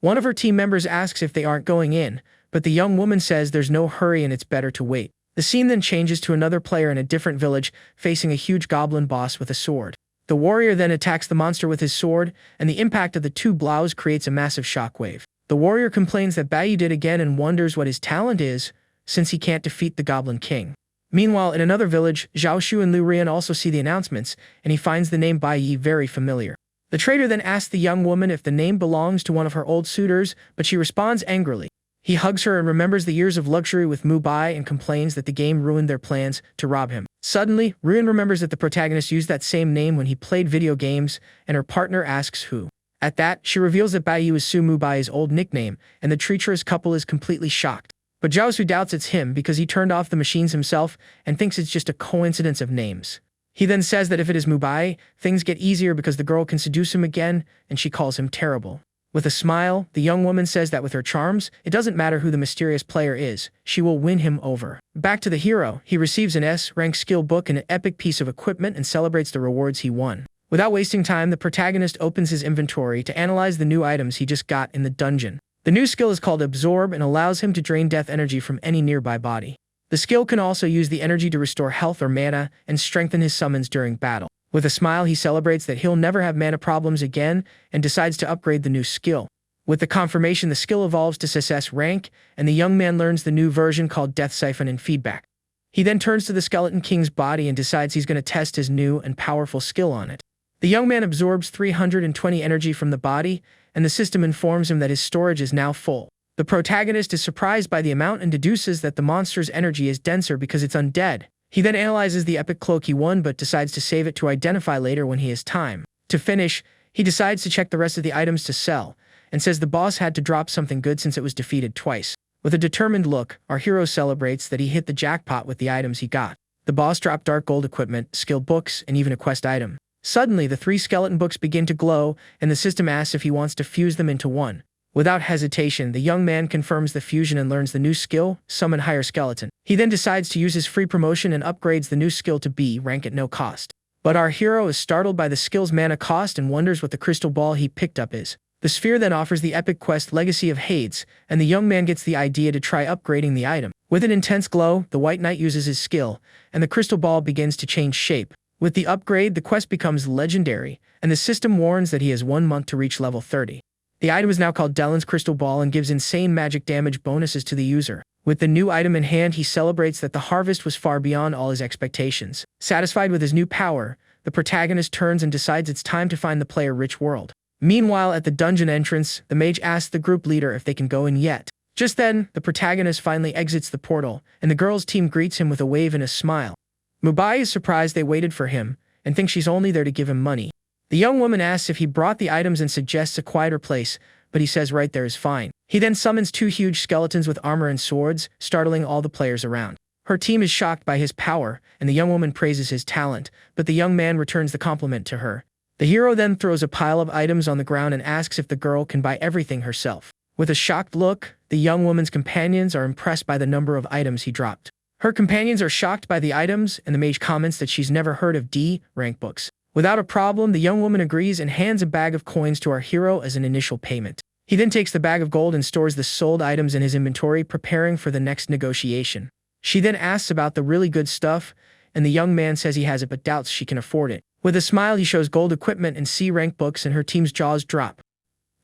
One of her team members asks if they aren't going in, but the young woman says there's no hurry and it's better to wait. The scene then changes to another player in a different village facing a huge goblin boss with a sword. The warrior then attacks the monster with his sword, and the impact of the 2 blows creates a massive shockwave. The warrior complains that Bai did again and wonders what his talent is, since he can't defeat the Goblin King. Meanwhile, in another village, Zhao Shu and Liu Rian also see the announcements, and he finds the name Bai very familiar. The trader then asks the young woman if the name belongs to one of her old suitors, but she responds angrily. He hugs her and remembers the years of luxury with Mubai and complains that the game ruined their plans to rob him. Suddenly, Ryun remembers that the protagonist used that same name when he played video games, and her partner asks who. At that, she reveals that Baiyu is Su Mubai's old nickname, and the treacherous couple is completely shocked. But Jiaosu doubts it's him because he turned off the machines himself and thinks it's just a coincidence of names. He then says that if it is Mubai, things get easier because the girl can seduce him again, and she calls him terrible. With a smile, the young woman says that with her charms, it doesn't matter who the mysterious player is, she will win him over. Back to the hero, he receives an S-rank skill book and an epic piece of equipment and celebrates the rewards he won. Without wasting time, the protagonist opens his inventory to analyze the new items he just got in the dungeon. The new skill is called Absorb and allows him to drain death energy from any nearby body. The skill can also use the energy to restore health or mana and strengthen his summons during battle. With a smile, he celebrates that he'll never have mana problems again and decides to upgrade the new skill. With the confirmation, the skill evolves to SSS rank, and the young man learns the new version called Death Siphon and Feedback. He then turns to the Skeleton King's body and decides he's going to test his new and powerful skill on it. The young man absorbs 320 energy from the body, and the system informs him that his storage is now full. The protagonist is surprised by the amount and deduces that the monster's energy is denser because it's undead. He then analyzes the epic cloak he won but decides to save it to identify later when he has time. To finish, he decides to check the rest of the items to sell, and says the boss had to drop something good since it was defeated twice. With a determined look, our hero celebrates that he hit the jackpot with the items he got. The boss dropped dark gold equipment, skill books, and even a quest item. Suddenly, the 3 skeleton books begin to glow, and the system asks if he wants to fuse them into one. Without hesitation, the young man confirms the fusion and learns the new skill, Summon Higher Skeleton. He then decides to use his free promotion and upgrades the new skill to B rank at no cost. But our hero is startled by the skill's mana cost and wonders what the crystal ball he picked up is. The sphere then offers the epic quest Legacy of Hades, and the young man gets the idea to try upgrading the item. With an intense glow, the White Knight uses his skill, and the crystal ball begins to change shape. With the upgrade, the quest becomes legendary, and the system warns that he has 1 month to reach level 30. The item is now called Dellen's Crystal Ball and gives insane magic damage bonuses to the user. With the new item in hand, he celebrates that the harvest was far beyond all his expectations. Satisfied with his new power, the protagonist turns and decides it's time to find the player-rich world. Meanwhile, at the dungeon entrance, the mage asks the group leader if they can go in yet. Just then, the protagonist finally exits the portal, and the girls' team greets him with a wave and a smile. Mubai is surprised they waited for him, and thinks she's only there to give him money. The young woman asks if he brought the items and suggests a quieter place, but he says right there is fine. He then summons 2 huge skeletons with armor and swords, startling all the players around. Her team is shocked by his power, and the young woman praises his talent, but the young man returns the compliment to her. The hero then throws a pile of items on the ground and asks if the girl can buy everything herself. With a shocked look, the young woman's companions are impressed by the number of items he dropped. Her companions are shocked by the items, and the mage comments that she's never heard of D-rank books. Without a problem, the young woman agrees and hands a bag of coins to our hero as an initial payment. He then takes the bag of gold and stores the sold items in his inventory, preparing for the next negotiation. She then asks about the really good stuff, and the young man says he has it but doubts she can afford it. With a smile, he shows gold equipment and C-rank books, and her team's jaws drop.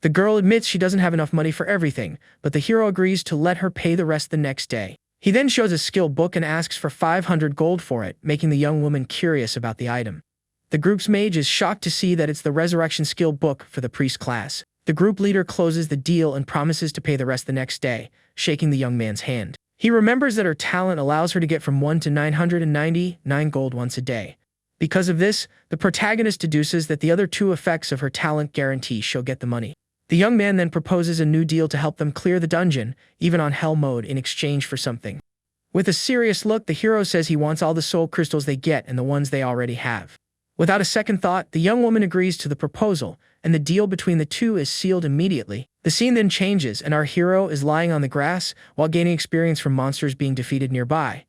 The girl admits she doesn't have enough money for everything, but the hero agrees to let her pay the rest the next day. He then shows a skill book and asks for 500 gold for it, making the young woman curious about the item. The group's mage is shocked to see that it's the Resurrection skill book for the priest class. The group leader closes the deal and promises to pay the rest the next day, shaking the young man's hand. He remembers that her talent allows her to get from 1 to 999 gold once a day. Because of this, the protagonist deduces that the other 2 effects of her talent guarantee she'll get the money. The young man then proposes a new deal to help them clear the dungeon, even on hell mode, in exchange for something. With a serious look, the hero says he wants all the soul crystals they get and the ones they already have. Without a second thought, the young woman agrees to the proposal, and the deal between the 2 is sealed immediately. The scene then changes, and our hero is lying on the grass while gaining experience from monsters being defeated nearby.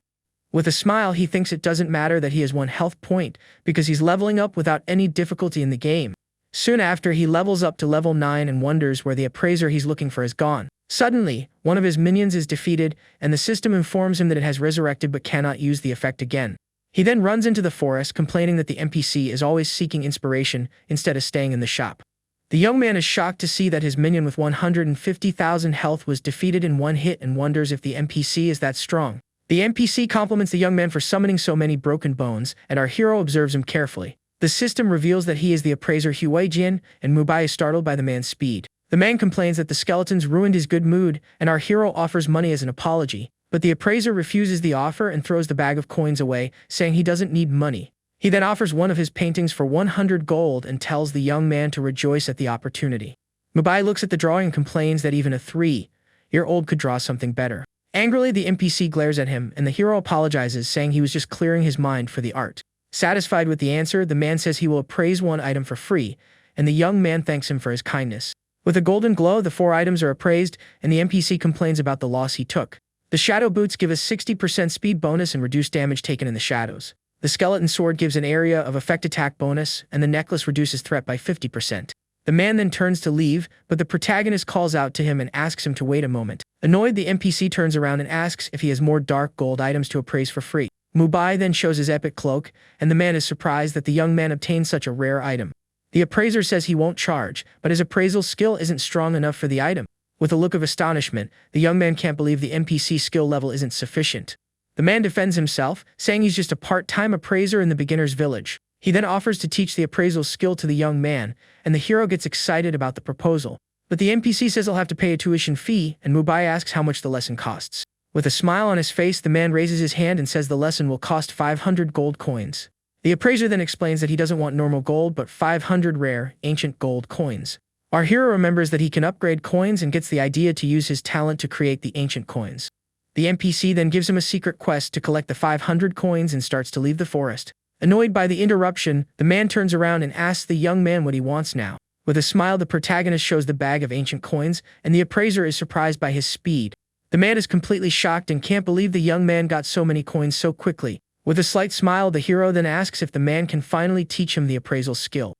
With a smile, he thinks it doesn't matter that he has 1 health point, because he's leveling up without any difficulty in the game. Soon after, he levels up to level 9 and wonders where the appraiser he's looking for is gone. Suddenly, one of his minions is defeated, and the system informs him that it has resurrected but cannot use the effect again. He then runs into the forest, complaining that the NPC is always seeking inspiration instead of staying in the shop. The young man is shocked to see that his minion with 150,000 health was defeated in 1 hit and wonders if the NPC is that strong. The NPC compliments the young man for summoning so many broken bones, and our hero observes him carefully. The system reveals that he is the appraiser Huijian, and Mubai is startled by the man's speed. The man complains that the skeletons ruined his good mood, and our hero offers money as an apology, but the appraiser refuses the offer and throws the bag of coins away, saying he doesn't need money. He then offers one of his paintings for 100 gold and tells the young man to rejoice at the opportunity. Mubai looks at the drawing and complains that even a 3-year-old could draw something better. Angrily, the NPC glares at him, and the hero apologizes, saying he was just clearing his mind for the art. Satisfied with the answer, the man says he will appraise one item for free, and the young man thanks him for his kindness. With a golden glow, the 4 items are appraised, and the NPC complains about the loss he took. The shadow boots give a 60% speed bonus and reduce damage taken in the shadows. The skeleton sword gives an area of effect attack bonus, and the necklace reduces threat by 50%. The man then turns to leave, but the protagonist calls out to him and asks him to wait a moment. Annoyed, the NPC turns around and asks if he has more dark gold items to appraise for free. Mubai then shows his epic cloak, and the man is surprised that the young man obtained such a rare item. The appraiser says he won't charge, but his appraisal skill isn't strong enough for the item. With a look of astonishment, the young man can't believe the NPC skill level isn't sufficient. The man defends himself, saying he's just a part-time appraiser in the beginner's village. He then offers to teach the appraisal skill to the young man, and the hero gets excited about the proposal. But the NPC says he'll have to pay a tuition fee, and Mubai asks how much the lesson costs. With a smile on his face, the man raises his hand and says the lesson will cost 500 gold coins. The appraiser then explains that he doesn't want normal gold but 500 rare, ancient gold coins. Our hero remembers that he can upgrade coins and gets the idea to use his talent to create the ancient coins. The NPC then gives him a secret quest to collect the 500 coins and starts to leave the forest. Annoyed by the interruption, the man turns around and asks the young man what he wants now. With a smile, the protagonist shows the bag of ancient coins, and the appraiser is surprised by his speed. The man is completely shocked and can't believe the young man got so many coins so quickly. With a slight smile, the hero then asks if the man can finally teach him the appraisal skill.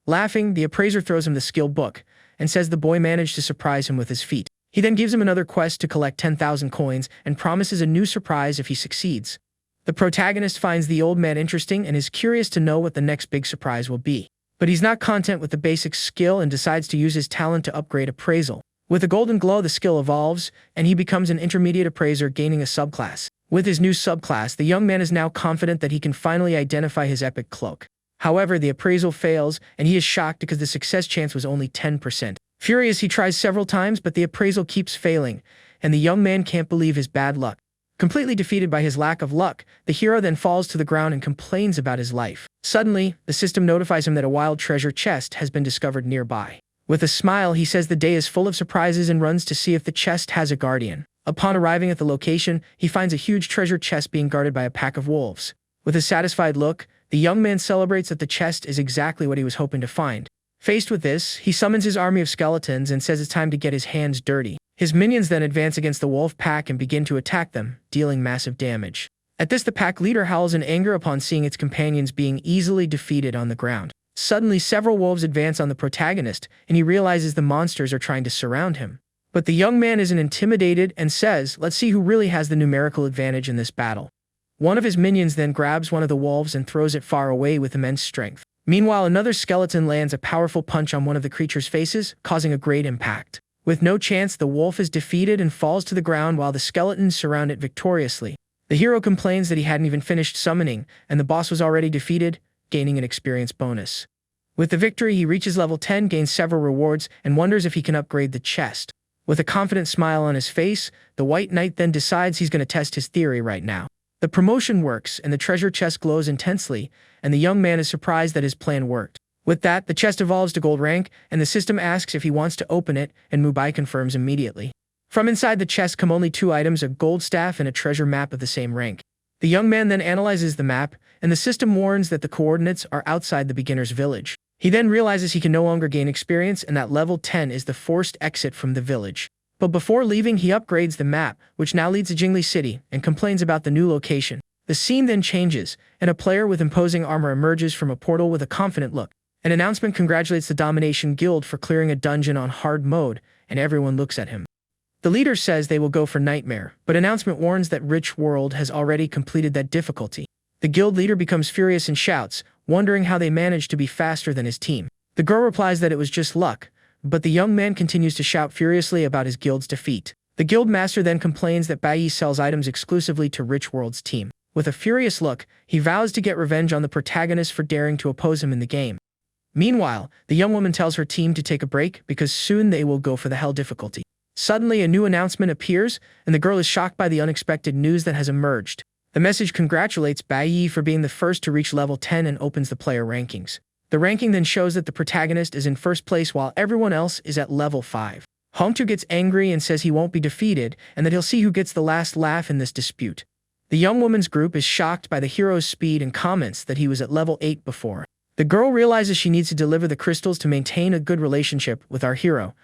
Laughing, the appraiser throws him the skill book, and says the boy managed to surprise him with his feat. He then gives him another quest to collect 10,000 coins and promises a new surprise if he succeeds. The protagonist finds the old man interesting and is curious to know what the next big surprise will be. But he's not content with the basic skill and decides to use his talent to upgrade appraisal. With a golden glow, the skill evolves, and he becomes an intermediate appraiser, gaining a subclass. With his new subclass, the young man is now confident that he can finally identify his epic cloak. However, the appraisal fails, and he is shocked because the success chance was only 10%. Furious, he tries several times, but the appraisal keeps failing, and the young man can't believe his bad luck. Completely defeated by his lack of luck, the hero then falls to the ground and complains about his life. Suddenly, the system notifies him that a wild treasure chest has been discovered nearby. With a smile, he says the day is full of surprises and runs to see if the chest has a guardian. Upon arriving at the location, he finds a huge treasure chest being guarded by a pack of wolves. With a satisfied look, the young man celebrates that the chest is exactly what he was hoping to find. Faced with this, he summons his army of skeletons and says it's time to get his hands dirty. His minions then advance against the wolf pack and begin to attack them, dealing massive damage. At this, the pack leader howls in anger upon seeing its companions being easily defeated on the ground. Suddenly, several wolves advance on the protagonist, and he realizes the monsters are trying to surround him. But the young man isn't intimidated and says, "Let's see who really has the numerical advantage in this battle." One of his minions then grabs one of the wolves and throws it far away with immense strength. Meanwhile, another skeleton lands a powerful punch on one of the creature's faces, causing a great impact. With no chance, the wolf is defeated and falls to the ground while the skeletons surround it victoriously. The hero complains that he hadn't even finished summoning, and the boss was already defeated, gaining an experience bonus. With the victory, he reaches level 10, gains several rewards, and wonders if he can upgrade the chest. With a confident smile on his face, the White Knight then decides he's going to test his theory right now. The promotion works, and the treasure chest glows intensely, and the young man is surprised that his plan worked. With that, the chest evolves to gold rank, and the system asks if he wants to open it, and Mubai confirms immediately. From inside the chest come only 2 items, a gold staff and a treasure map of the same rank. The young man then analyzes the map, and the system warns that the coordinates are outside the beginner's village. He then realizes he can no longer gain experience and that level 10 is the forced exit from the village. But before leaving, he upgrades the map, which now leads to Jingli City, and complains about the new location. The scene then changes, and a player with imposing armor emerges from a portal with a confident look. An announcement congratulates the Domination Guild for clearing a dungeon on hard mode, and everyone looks at him. The leader says they will go for Nightmare, but announcement warns that Rich World has already completed that difficulty. The guild leader becomes furious and shouts, wondering how they managed to be faster than his team. The girl replies that it was just luck, but the young man continues to shout furiously about his guild's defeat. The guild master then complains that Bai Yi sells items exclusively to Rich World's team. With a furious look, he vows to get revenge on the protagonist for daring to oppose him in the game. Meanwhile, the young woman tells her team to take a break because soon they will go for the hell difficulty. Suddenly, a new announcement appears, and the girl is shocked by the unexpected news that has emerged. The message congratulates Bai Yi for being the first to reach level 10 and opens the player rankings. The ranking then shows that the protagonist is in first place while everyone else is at level 5. Hongtu gets angry and says he won't be defeated and that he'll see who gets the last laugh in this dispute. The young woman's group is shocked by the hero's speed and comments that he was at level 8 before. The girl realizes she needs to deliver the crystals to maintain a good relationship with our hero.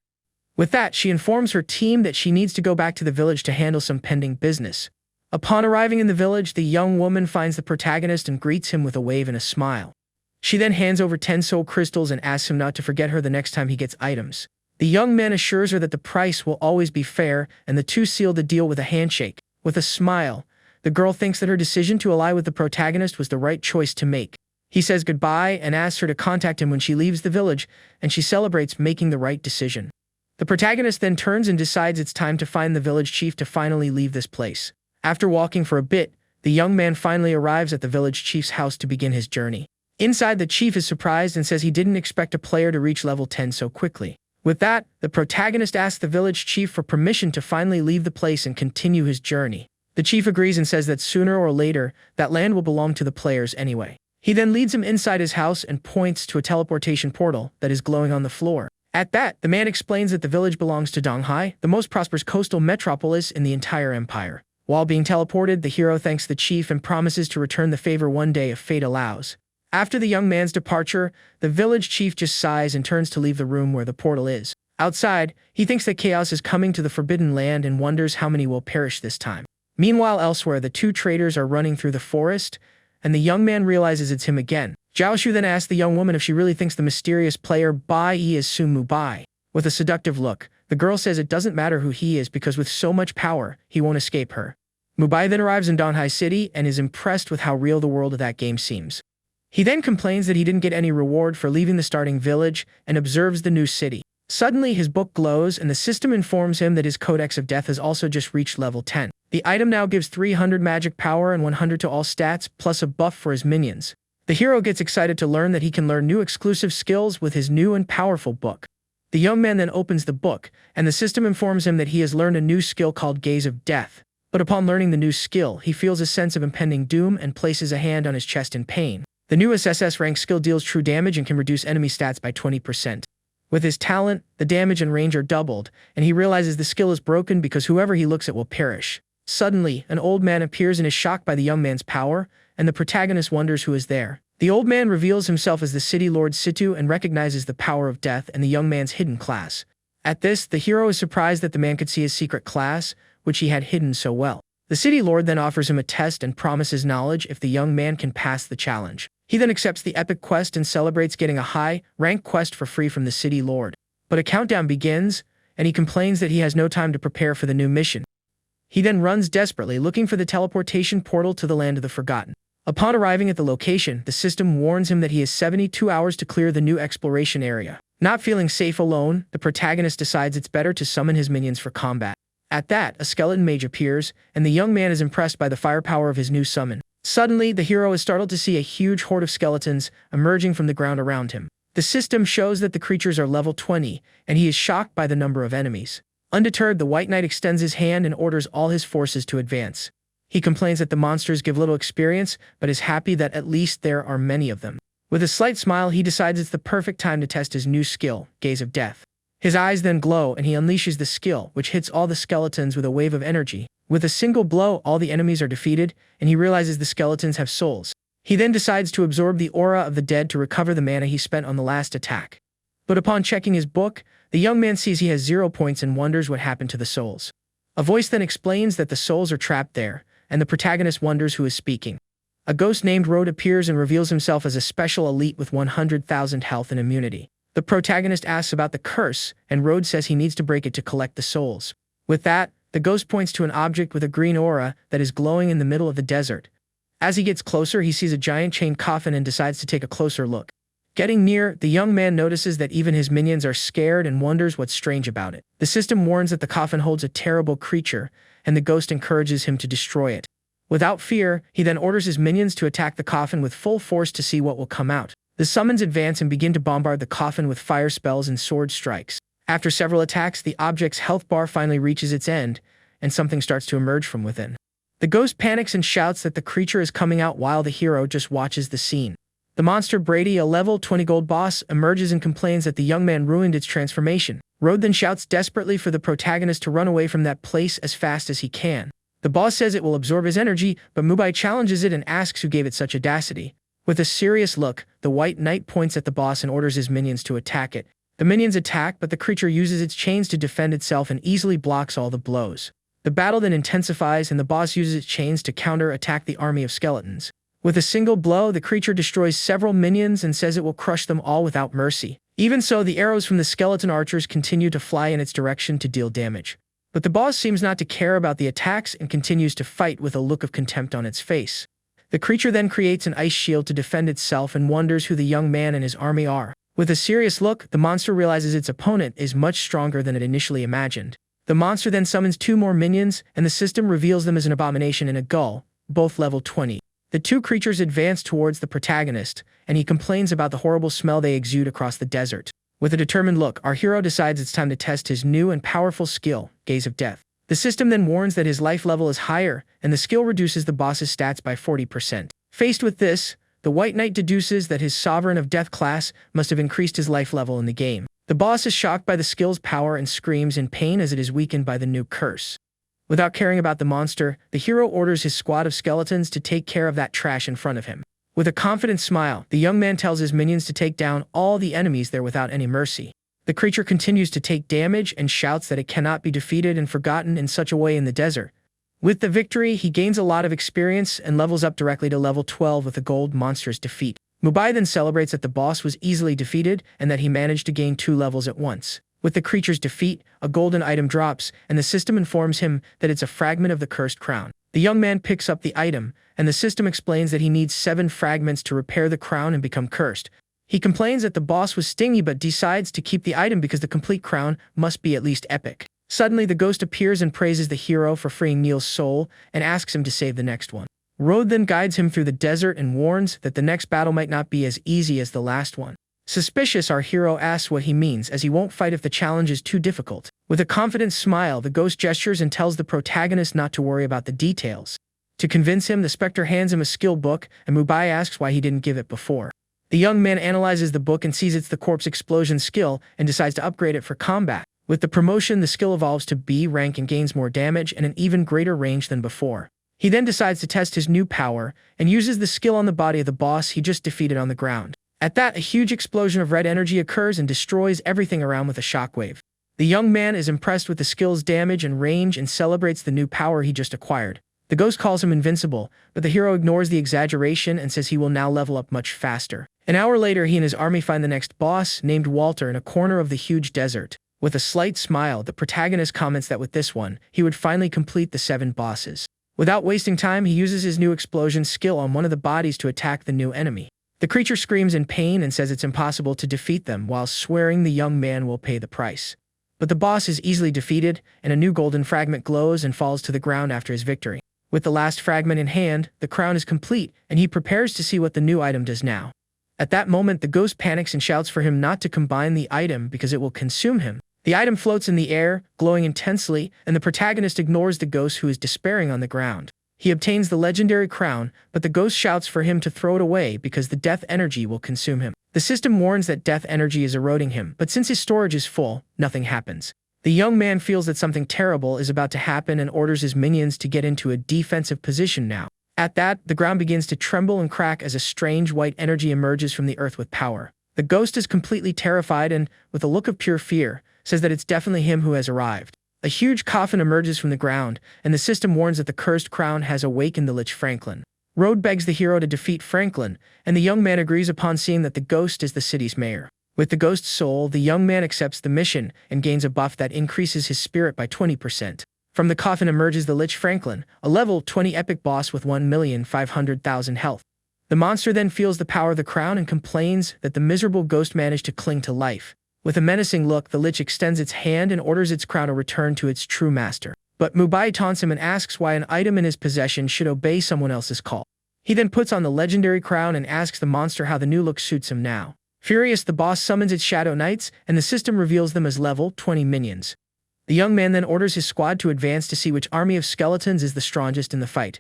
With that, she informs her team that she needs to go back to the village to handle some pending business. Upon arriving in the village, the young woman finds the protagonist and greets him with a wave and a smile. She then hands over 10 soul crystals and asks him not to forget her the next time he gets items. The young man assures her that the price will always be fair, and the two seal the deal with a handshake. With a smile, the girl thinks that her decision to ally with the protagonist was the right choice to make. He says goodbye and asks her to contact him when she leaves the village, and she celebrates making the right decision. The protagonist then turns and decides it's time to find the village chief to finally leave this place. After walking for a bit, the young man finally arrives at the village chief's house to begin his journey. Inside, the chief is surprised and says he didn't expect a player to reach level 10 so quickly. With that, the protagonist asks the village chief for permission to finally leave the place and continue his journey. The chief agrees and says that sooner or later, that land will belong to the players anyway. He then leads him inside his house and points to a teleportation portal that is glowing on the floor. At that, the man explains that the village belongs to Donghai, the most prosperous coastal metropolis in the entire empire. While being teleported, the hero thanks the chief and promises to return the favor one day if fate allows. After the young man's departure, the village chief just sighs and turns to leave the room where the portal is. Outside, he thinks that chaos is coming to the Forbidden Land and wonders how many will perish this time. Meanwhile, elsewhere, the two traders are running through the forest, and the young man realizes it's him again. Zhaoshu then asks the young woman if she really thinks the mysterious player Bai Yi is Sumu Bai. With a seductive look, the girl says it doesn't matter who he is because with so much power, he won't escape her. Mubai then arrives in Donghai City and is impressed with how real the world of that game seems. He then complains that he didn't get any reward for leaving the starting village and observes the new city. Suddenly, his book glows and the system informs him that his Codex of Death has also just reached level 10. The item now gives 300 magic power and 100 to all stats, plus a buff for his minions. The hero gets excited to learn that he can learn new exclusive skills with his new and powerful book. The young man then opens the book, and the system informs him that he has learned a new skill called Gaze of Death. But upon learning the new skill, he feels a sense of impending doom and places a hand on his chest in pain. The new SSS rank skill deals true damage and can reduce enemy stats by 20%. With his talent, the damage and range are doubled, and he realizes the skill is broken because whoever he looks at will perish. Suddenly, an old man appears and is shocked by the young man's power, and the protagonist wonders who is there. The old man reveals himself as the city lord Situ and recognizes the power of death and the young man's hidden class. At this, the hero is surprised that the man could see his secret class, which he had hidden so well. The city lord then offers him a test and promises knowledge if the young man can pass the challenge. He then accepts the epic quest and celebrates getting a high-rank quest for free from the city lord. But a countdown begins, and he complains that he has no time to prepare for the new mission. He then runs desperately looking for the teleportation portal to the land of the forgotten. Upon arriving at the location, the system warns him that he has 72 hours to clear the new exploration area. Not feeling safe alone, the protagonist decides it's better to summon his minions for combat. At that, a skeleton mage appears, and the young man is impressed by the firepower of his new summon. Suddenly, the hero is startled to see a huge horde of skeletons emerging from the ground around him. The system shows that the creatures are level 20, and he is shocked by the number of enemies. Undeterred, the White Knight extends his hand and orders all his forces to advance. He complains that the monsters give little experience, but is happy that at least there are many of them. With a slight smile, he decides it's the perfect time to test his new skill, Gaze of Death. His eyes then glow, and he unleashes the skill, which hits all the skeletons with a wave of energy. With a single blow, all the enemies are defeated, and he realizes the skeletons have souls. He then decides to absorb the aura of the dead to recover the mana he spent on the last attack. But upon checking his book, the young man sees he has 0 points and wonders what happened to the souls. A voice then explains that the souls are trapped there, and the protagonist wonders who is speaking. A ghost named Road appears and reveals himself as a special elite with 100,000 health and immunity. The protagonist asks about the curse, and Road says he needs to break it to collect the souls. With that, the ghost points to an object with a green aura that is glowing in the middle of the desert. As he gets closer, he sees a giant chain coffin and decides to take a closer look. Getting near, the young man notices that even his minions are scared and wonders what's strange about it. The system warns that the coffin holds a terrible creature, and the ghost encourages him to destroy it. Without fear, he then orders his minions to attack the coffin with full force to see what will come out. The summons advance and begin to bombard the coffin with fire spells and sword strikes. After several attacks, the object's health bar finally reaches its end, and something starts to emerge from within. The ghost panics and shouts that the creature is coming out while the hero just watches the scene. The monster Brady, a level 20 gold boss, emerges and complains that the young man ruined its transformation. Rode then shouts desperately for the protagonist to run away from that place as fast as he can. The boss says it will absorb his energy, but Mubai challenges it and asks who gave it such audacity. With a serious look, the White Knight points at the boss and orders his minions to attack it. The minions attack, but the creature uses its chains to defend itself and easily blocks all the blows. The battle then intensifies and the boss uses its chains to counter-attack the army of skeletons. With a single blow, the creature destroys several minions and says it will crush them all without mercy. Even so, the arrows from the skeleton archers continue to fly in its direction to deal damage. But the boss seems not to care about the attacks and continues to fight with a look of contempt on its face. The creature then creates an ice shield to defend itself and wonders who the young man and his army are. With a serious look, the monster realizes its opponent is much stronger than it initially imagined. The monster then summons 2 more minions, and the system reveals them as an abomination and a gull, both level 20. The 2 creatures advance towards the protagonist, and he complains about the horrible smell they exude across the desert. With a determined look, our hero decides it's time to test his new and powerful skill, Gaze of Death. The system then warns that his life level is higher, and the skill reduces the boss's stats by 40%. Faced with this, the White Knight deduces that his Sovereign of Death class must have increased his life level in the game. The boss is shocked by the skill's power and screams in pain as it is weakened by the new curse. Without caring about the monster, the hero orders his squad of skeletons to take care of that trash in front of him. With a confident smile, the young man tells his minions to take down all the enemies there without any mercy. The creature continues to take damage and shouts that it cannot be defeated and forgotten in such a way in the desert. With the victory, he gains a lot of experience and levels up directly to level 12 with the gold monster's defeat. Mubai then celebrates that the boss was easily defeated and that he managed to gain 2 levels at once. With the creature's defeat, a golden item drops, and the system informs him that it's a fragment of the cursed crown. The young man picks up the item, and the system explains that he needs 7 fragments to repair the crown and become cursed. He complains that the boss was stingy but decides to keep the item because the complete crown must be at least epic. Suddenly, the ghost appears and praises the hero for freeing Neil's soul and asks him to save the next one. Rode then guides him through the desert and warns that the next battle might not be as easy as the last one. Suspicious, our hero asks what he means, as he won't fight if the challenge is too difficult. With a confident smile, the ghost gestures and tells the protagonist not to worry about the details. To convince him, the specter hands him a skill book, and Mubai asks why he didn't give it before. The young man analyzes the book and sees it's the corpse explosion skill and decides to upgrade it for combat. With the promotion, the skill evolves to B rank and gains more damage and an even greater range than before. He then decides to test his new power and uses the skill on the body of the boss he just defeated on the ground. At that, a huge explosion of red energy occurs and destroys everything around with a shockwave. The young man is impressed with the skill's damage and range and celebrates the new power he just acquired. The ghost calls him invincible, but the hero ignores the exaggeration and says he will now level up much faster. An hour later, he and his army find the next boss, named Walter, in a corner of the huge desert. With a slight smile, the protagonist comments that with this one, he would finally complete the 7 bosses. Without wasting time, he uses his new explosion skill on one of the bodies to attack the new enemy. The creature screams in pain and says it's impossible to defeat them, while swearing the young man will pay the price. But the boss is easily defeated, and a new golden fragment glows and falls to the ground after his victory. With the last fragment in hand, the crown is complete, and he prepares to see what the new item does now. At that moment, the ghost panics and shouts for him not to combine the item because it will consume him. The item floats in the air, glowing intensely, and the protagonist ignores the ghost who is despairing on the ground. He obtains the legendary crown, but the ghost shouts for him to throw it away because the death energy will consume him. The system warns that death energy is eroding him, but since his storage is full, nothing happens. The young man feels that something terrible is about to happen and orders his minions to get into a defensive position now. At that, the ground begins to tremble and crack as a strange white energy emerges from the earth with power. The ghost is completely terrified and, with a look of pure fear, says that it's definitely him who has arrived. A huge coffin emerges from the ground, and the system warns that the cursed crown has awakened the Lich Franklin. Rode begs the hero to defeat Franklin, and the young man agrees upon seeing that the ghost is the city's mayor. With the ghost's soul, the young man accepts the mission and gains a buff that increases his spirit by 20%. From the coffin emerges the Lich Franklin, a level 20 epic boss with 1,500,000 health. The monster then feels the power of the crown and complains that the miserable ghost managed to cling to life. With a menacing look, the Lich extends its hand and orders its crown to return to its true master. But Mubai taunts him and asks why an item in his possession should obey someone else's call. He then puts on the legendary crown and asks the monster how the new look suits him now. Furious, the boss summons its Shadow Knights, and the system reveals them as level 20 minions. The young man then orders his squad to advance to see which army of skeletons is the strongest in the fight.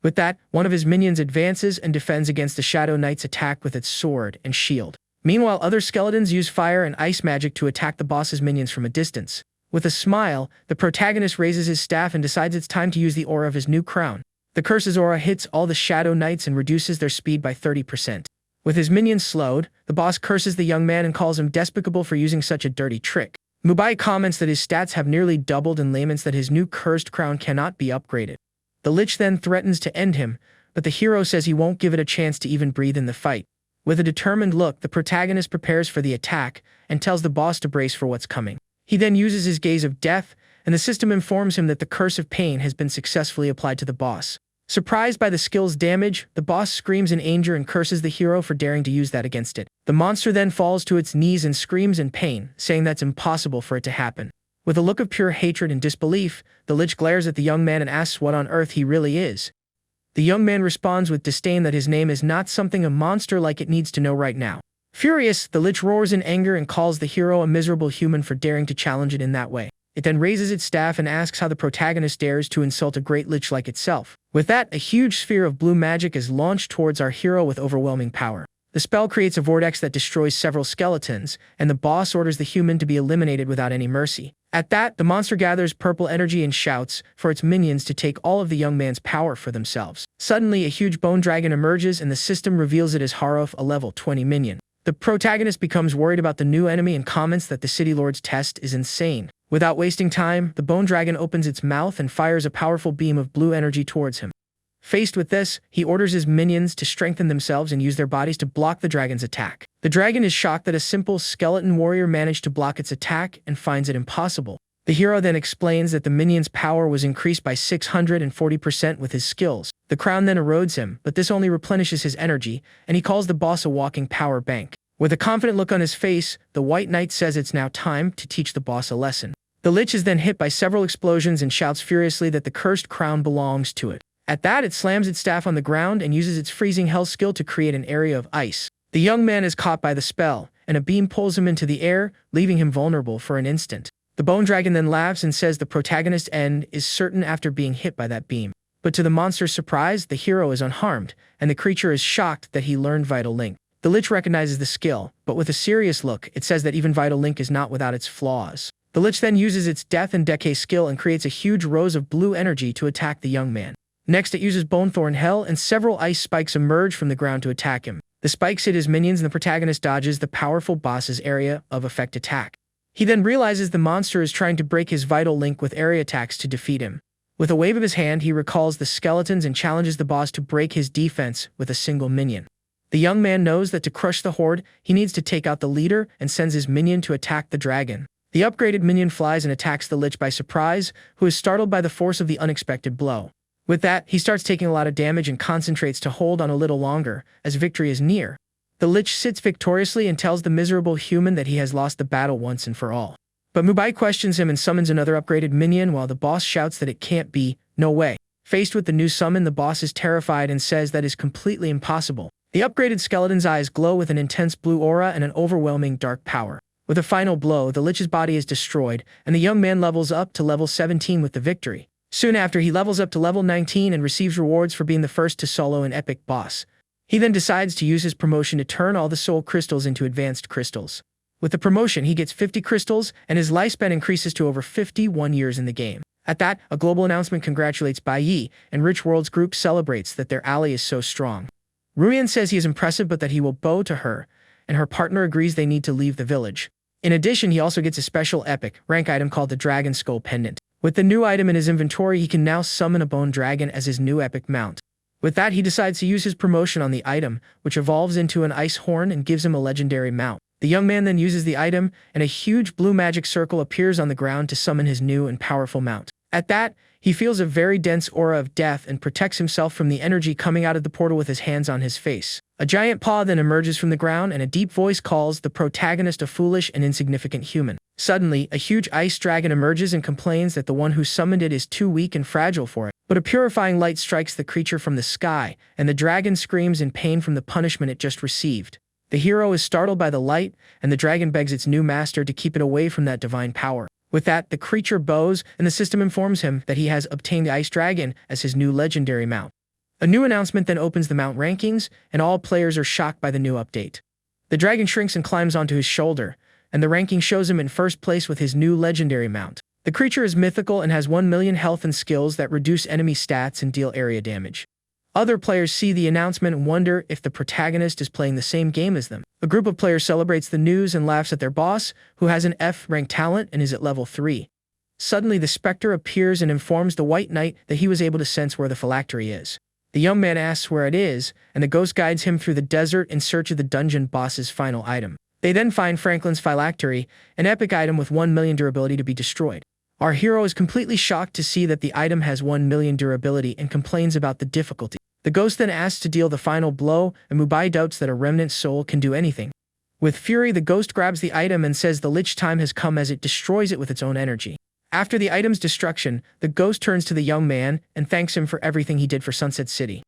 With that, one of his minions advances and defends against the Shadow Knight's attack with its sword and shield. Meanwhile, other skeletons use fire and ice magic to attack the boss's minions from a distance. With a smile, the protagonist raises his staff and decides it's time to use the aura of his new crown. The curse's aura hits all the Shadow Knights and reduces their speed by 30%. With his minions slowed, the boss curses the young man and calls him despicable for using such a dirty trick. Mubai comments that his stats have nearly doubled and laments that his new cursed crown cannot be upgraded. The Lich then threatens to end him, but the hero says he won't give it a chance to even breathe in the fight. With a determined look, the protagonist prepares for the attack and tells the boss to brace for what's coming. He then uses his gaze of death, and the system informs him that the curse of pain has been successfully applied to the boss. Surprised by the skill's damage, the boss screams in anger and curses the hero for daring to use that against it. The monster then falls to its knees and screams in pain, saying that's impossible for it to happen. With a look of pure hatred and disbelief, the Lich glares at the young man and asks what on earth he really is. The young man responds with disdain that his name is not something a monster like it needs to know right now. Furious, the Lich roars in anger and calls the hero a miserable human for daring to challenge it in that way. It then raises its staff and asks how the protagonist dares to insult a great Lich like itself. With that, a huge sphere of blue magic is launched towards our hero with overwhelming power. The spell creates a vortex that destroys several skeletons, and the boss orders the human to be eliminated without any mercy. At that, the monster gathers purple energy and shouts for its minions to take all of the young man's power for themselves. Suddenly, a huge bone dragon emerges and the system reveals it as Haruf, a level 20 minion. The protagonist becomes worried about the new enemy and comments that the City Lord's test is insane. Without wasting time, the bone dragon opens its mouth and fires a powerful beam of blue energy towards him. Faced with this, he orders his minions to strengthen themselves and use their bodies to block the dragon's attack. The dragon is shocked that a simple skeleton warrior managed to block its attack and finds it impossible. The hero then explains that the minion's power was increased by 640% with his skills. The crown then erodes him, but this only replenishes his energy, and he calls the boss a walking power bank. With a confident look on his face, the White Knight says it's now time to teach the boss a lesson. The Lich is then hit by several explosions and shouts furiously that the cursed crown belongs to it. At that, it slams its staff on the ground and uses its freezing hell skill to create an area of ice. The young man is caught by the spell, and a beam pulls him into the air, leaving him vulnerable for an instant. The bone dragon then laughs and says the protagonist's end is certain after being hit by that beam. But to the monster's surprise, the hero is unharmed, and the creature is shocked that he learned Vital Link. The Lich recognizes the skill, but with a serious look, it says that even Vital Link is not without its flaws. The Lich then uses its Death and Decay skill and creates a huge rose of blue energy to attack the young man. Next, it uses Bonethorn Hell, and several ice spikes emerge from the ground to attack him. The spikes hit his minions, and the protagonist dodges the powerful boss's area of effect attack. He then realizes the monster is trying to break his Vital Link with area attacks to defeat him. With a wave of his hand, he recalls the skeletons and challenges the boss to break his defense with a single minion. The young man knows that to crush the horde, he needs to take out the leader and sends his minion to attack the dragon. The upgraded minion flies and attacks the Lich by surprise, who is startled by the force of the unexpected blow. With that, he starts taking a lot of damage and concentrates to hold on a little longer, as victory is near. The Lich sits victoriously and tells the miserable human that he has lost the battle once and for all. But Mubai questions him and summons another upgraded minion while the boss shouts that it can't be, no way. Faced with the new summon, the boss is terrified and says that is completely impossible. The upgraded skeleton's eyes glow with an intense blue aura and an overwhelming dark power. With a final blow, the Lich's body is destroyed, and the young man levels up to level 17 with the victory. Soon after, he levels up to level 19 and receives rewards for being the first to solo an epic boss. He then decides to use his promotion to turn all the soul crystals into advanced crystals. With the promotion, he gets 50 crystals, and his lifespan increases to over 51 years in the game. At that, a global announcement congratulates Bai Yi, and Rich World's group celebrates that their ally is so strong. Ruyan says he is impressive but that he will bow to her, and her partner agrees they need to leave the village. In addition, he also gets a special epic rank item called the Dragon Skull Pendant. With the new item in his inventory, he can now summon a bone dragon as his new epic mount. With that, he decides to use his promotion on the item, which evolves into an ice horn and gives him a legendary mount. The young man then uses the item, and a huge blue magic circle appears on the ground to summon his new and powerful mount. At that, he feels a very dense aura of death and protects himself from the energy coming out of the portal with his hands on his face. A giant paw then emerges from the ground, and a deep voice calls the protagonist a foolish and insignificant human. Suddenly, a huge ice dragon emerges and complains that the one who summoned it is too weak and fragile for it. But a purifying light strikes the creature from the sky, and the dragon screams in pain from the punishment it just received. The hero is startled by the light, and the dragon begs its new master to keep it away from that divine power. With that, the creature bows, and the system informs him that he has obtained the ice dragon as his new legendary mount. A new announcement then opens the mount rankings, and all players are shocked by the new update. The dragon shrinks and climbs onto his shoulder, and the ranking shows him in first place with his new legendary mount. The creature is mythical and has 1 million health and skills that reduce enemy stats and deal area damage. Other players see the announcement and wonder if the protagonist is playing the same game as them. A group of players celebrates the news and laughs at their boss, who has an F-ranked talent and is at level 3. Suddenly, the specter appears and informs the White Knight that he was able to sense where the phylactery is. The young man asks where it is, and the ghost guides him through the desert in search of the dungeon boss's final item. They then find Franklin's phylactery, an epic item with 1 million durability to be destroyed. Our hero is completely shocked to see that the item has 1 million durability and complains about the difficulty. The ghost then asks to deal the final blow, and Mubai doubts that a remnant soul can do anything. With fury, the ghost grabs the item and says the lich time has come as it destroys it with its own energy. After the item's destruction, the ghost turns to the young man and thanks him for everything he did for Sunset City.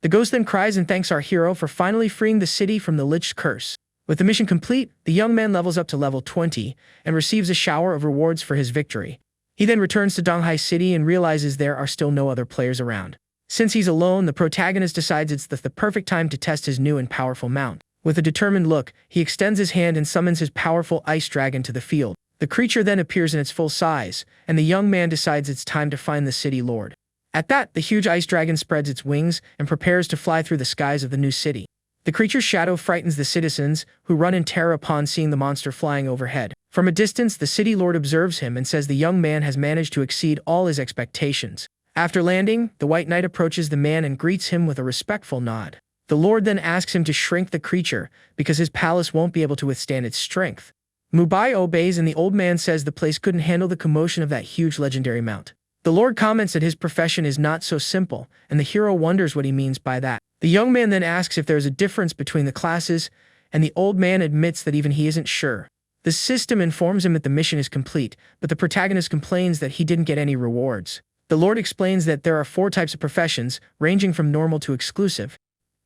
The ghost then cries and thanks our hero for finally freeing the city from the lich's curse. With the mission complete, the young man levels up to level 20 and receives a shower of rewards for his victory. He then returns to Donghai City and realizes there are still no other players around. Since he's alone, the protagonist decides it's the perfect time to test his new and powerful mount. With a determined look, he extends his hand and summons his powerful ice dragon to the field. The creature then appears in its full size, and the young man decides it's time to find the city lord. At that, the huge ice dragon spreads its wings and prepares to fly through the skies of the new city. The creature's shadow frightens the citizens, who run in terror upon seeing the monster flying overhead. From a distance, the city lord observes him and says the young man has managed to exceed all his expectations. After landing, the White Knight approaches the man and greets him with a respectful nod. The lord then asks him to shrink the creature, because his palace won't be able to withstand its strength. Mubai obeys, and the old man says the place couldn't handle the commotion of that huge legendary mount. The lord comments that his profession is not so simple, and the hero wonders what he means by that. The young man then asks if there's a difference between the classes, and the old man admits that even he isn't sure. The system informs him that the mission is complete, but the protagonist complains that he didn't get any rewards. The lord explains that there are 4 types of professions, ranging from normal to exclusive.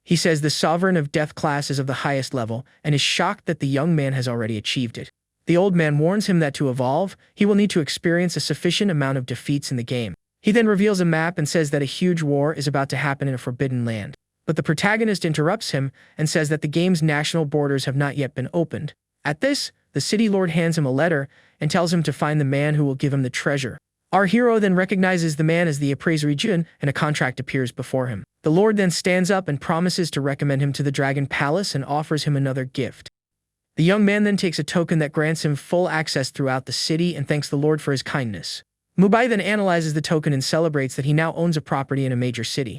He says the Sovereign of Death class is of the highest level, and is shocked that the young man has already achieved it. The old man warns him that to evolve, he will need to experience a sufficient amount of defeats in the game. He then reveals a map and says that a huge war is about to happen in a forbidden land. But the protagonist interrupts him and says that the game's national borders have not yet been opened. At this, the city lord hands him a letter and tells him to find the man who will give him the treasure. Our hero then recognizes the man as the appraiser Jun, and a contract appears before him. The lord then stands up and promises to recommend him to the Dragon Palace and offers him another gift. The young man then takes a token that grants him full access throughout the city and thanks the lord for his kindness. Mubai then analyzes the token and celebrates that he now owns a property in a major city.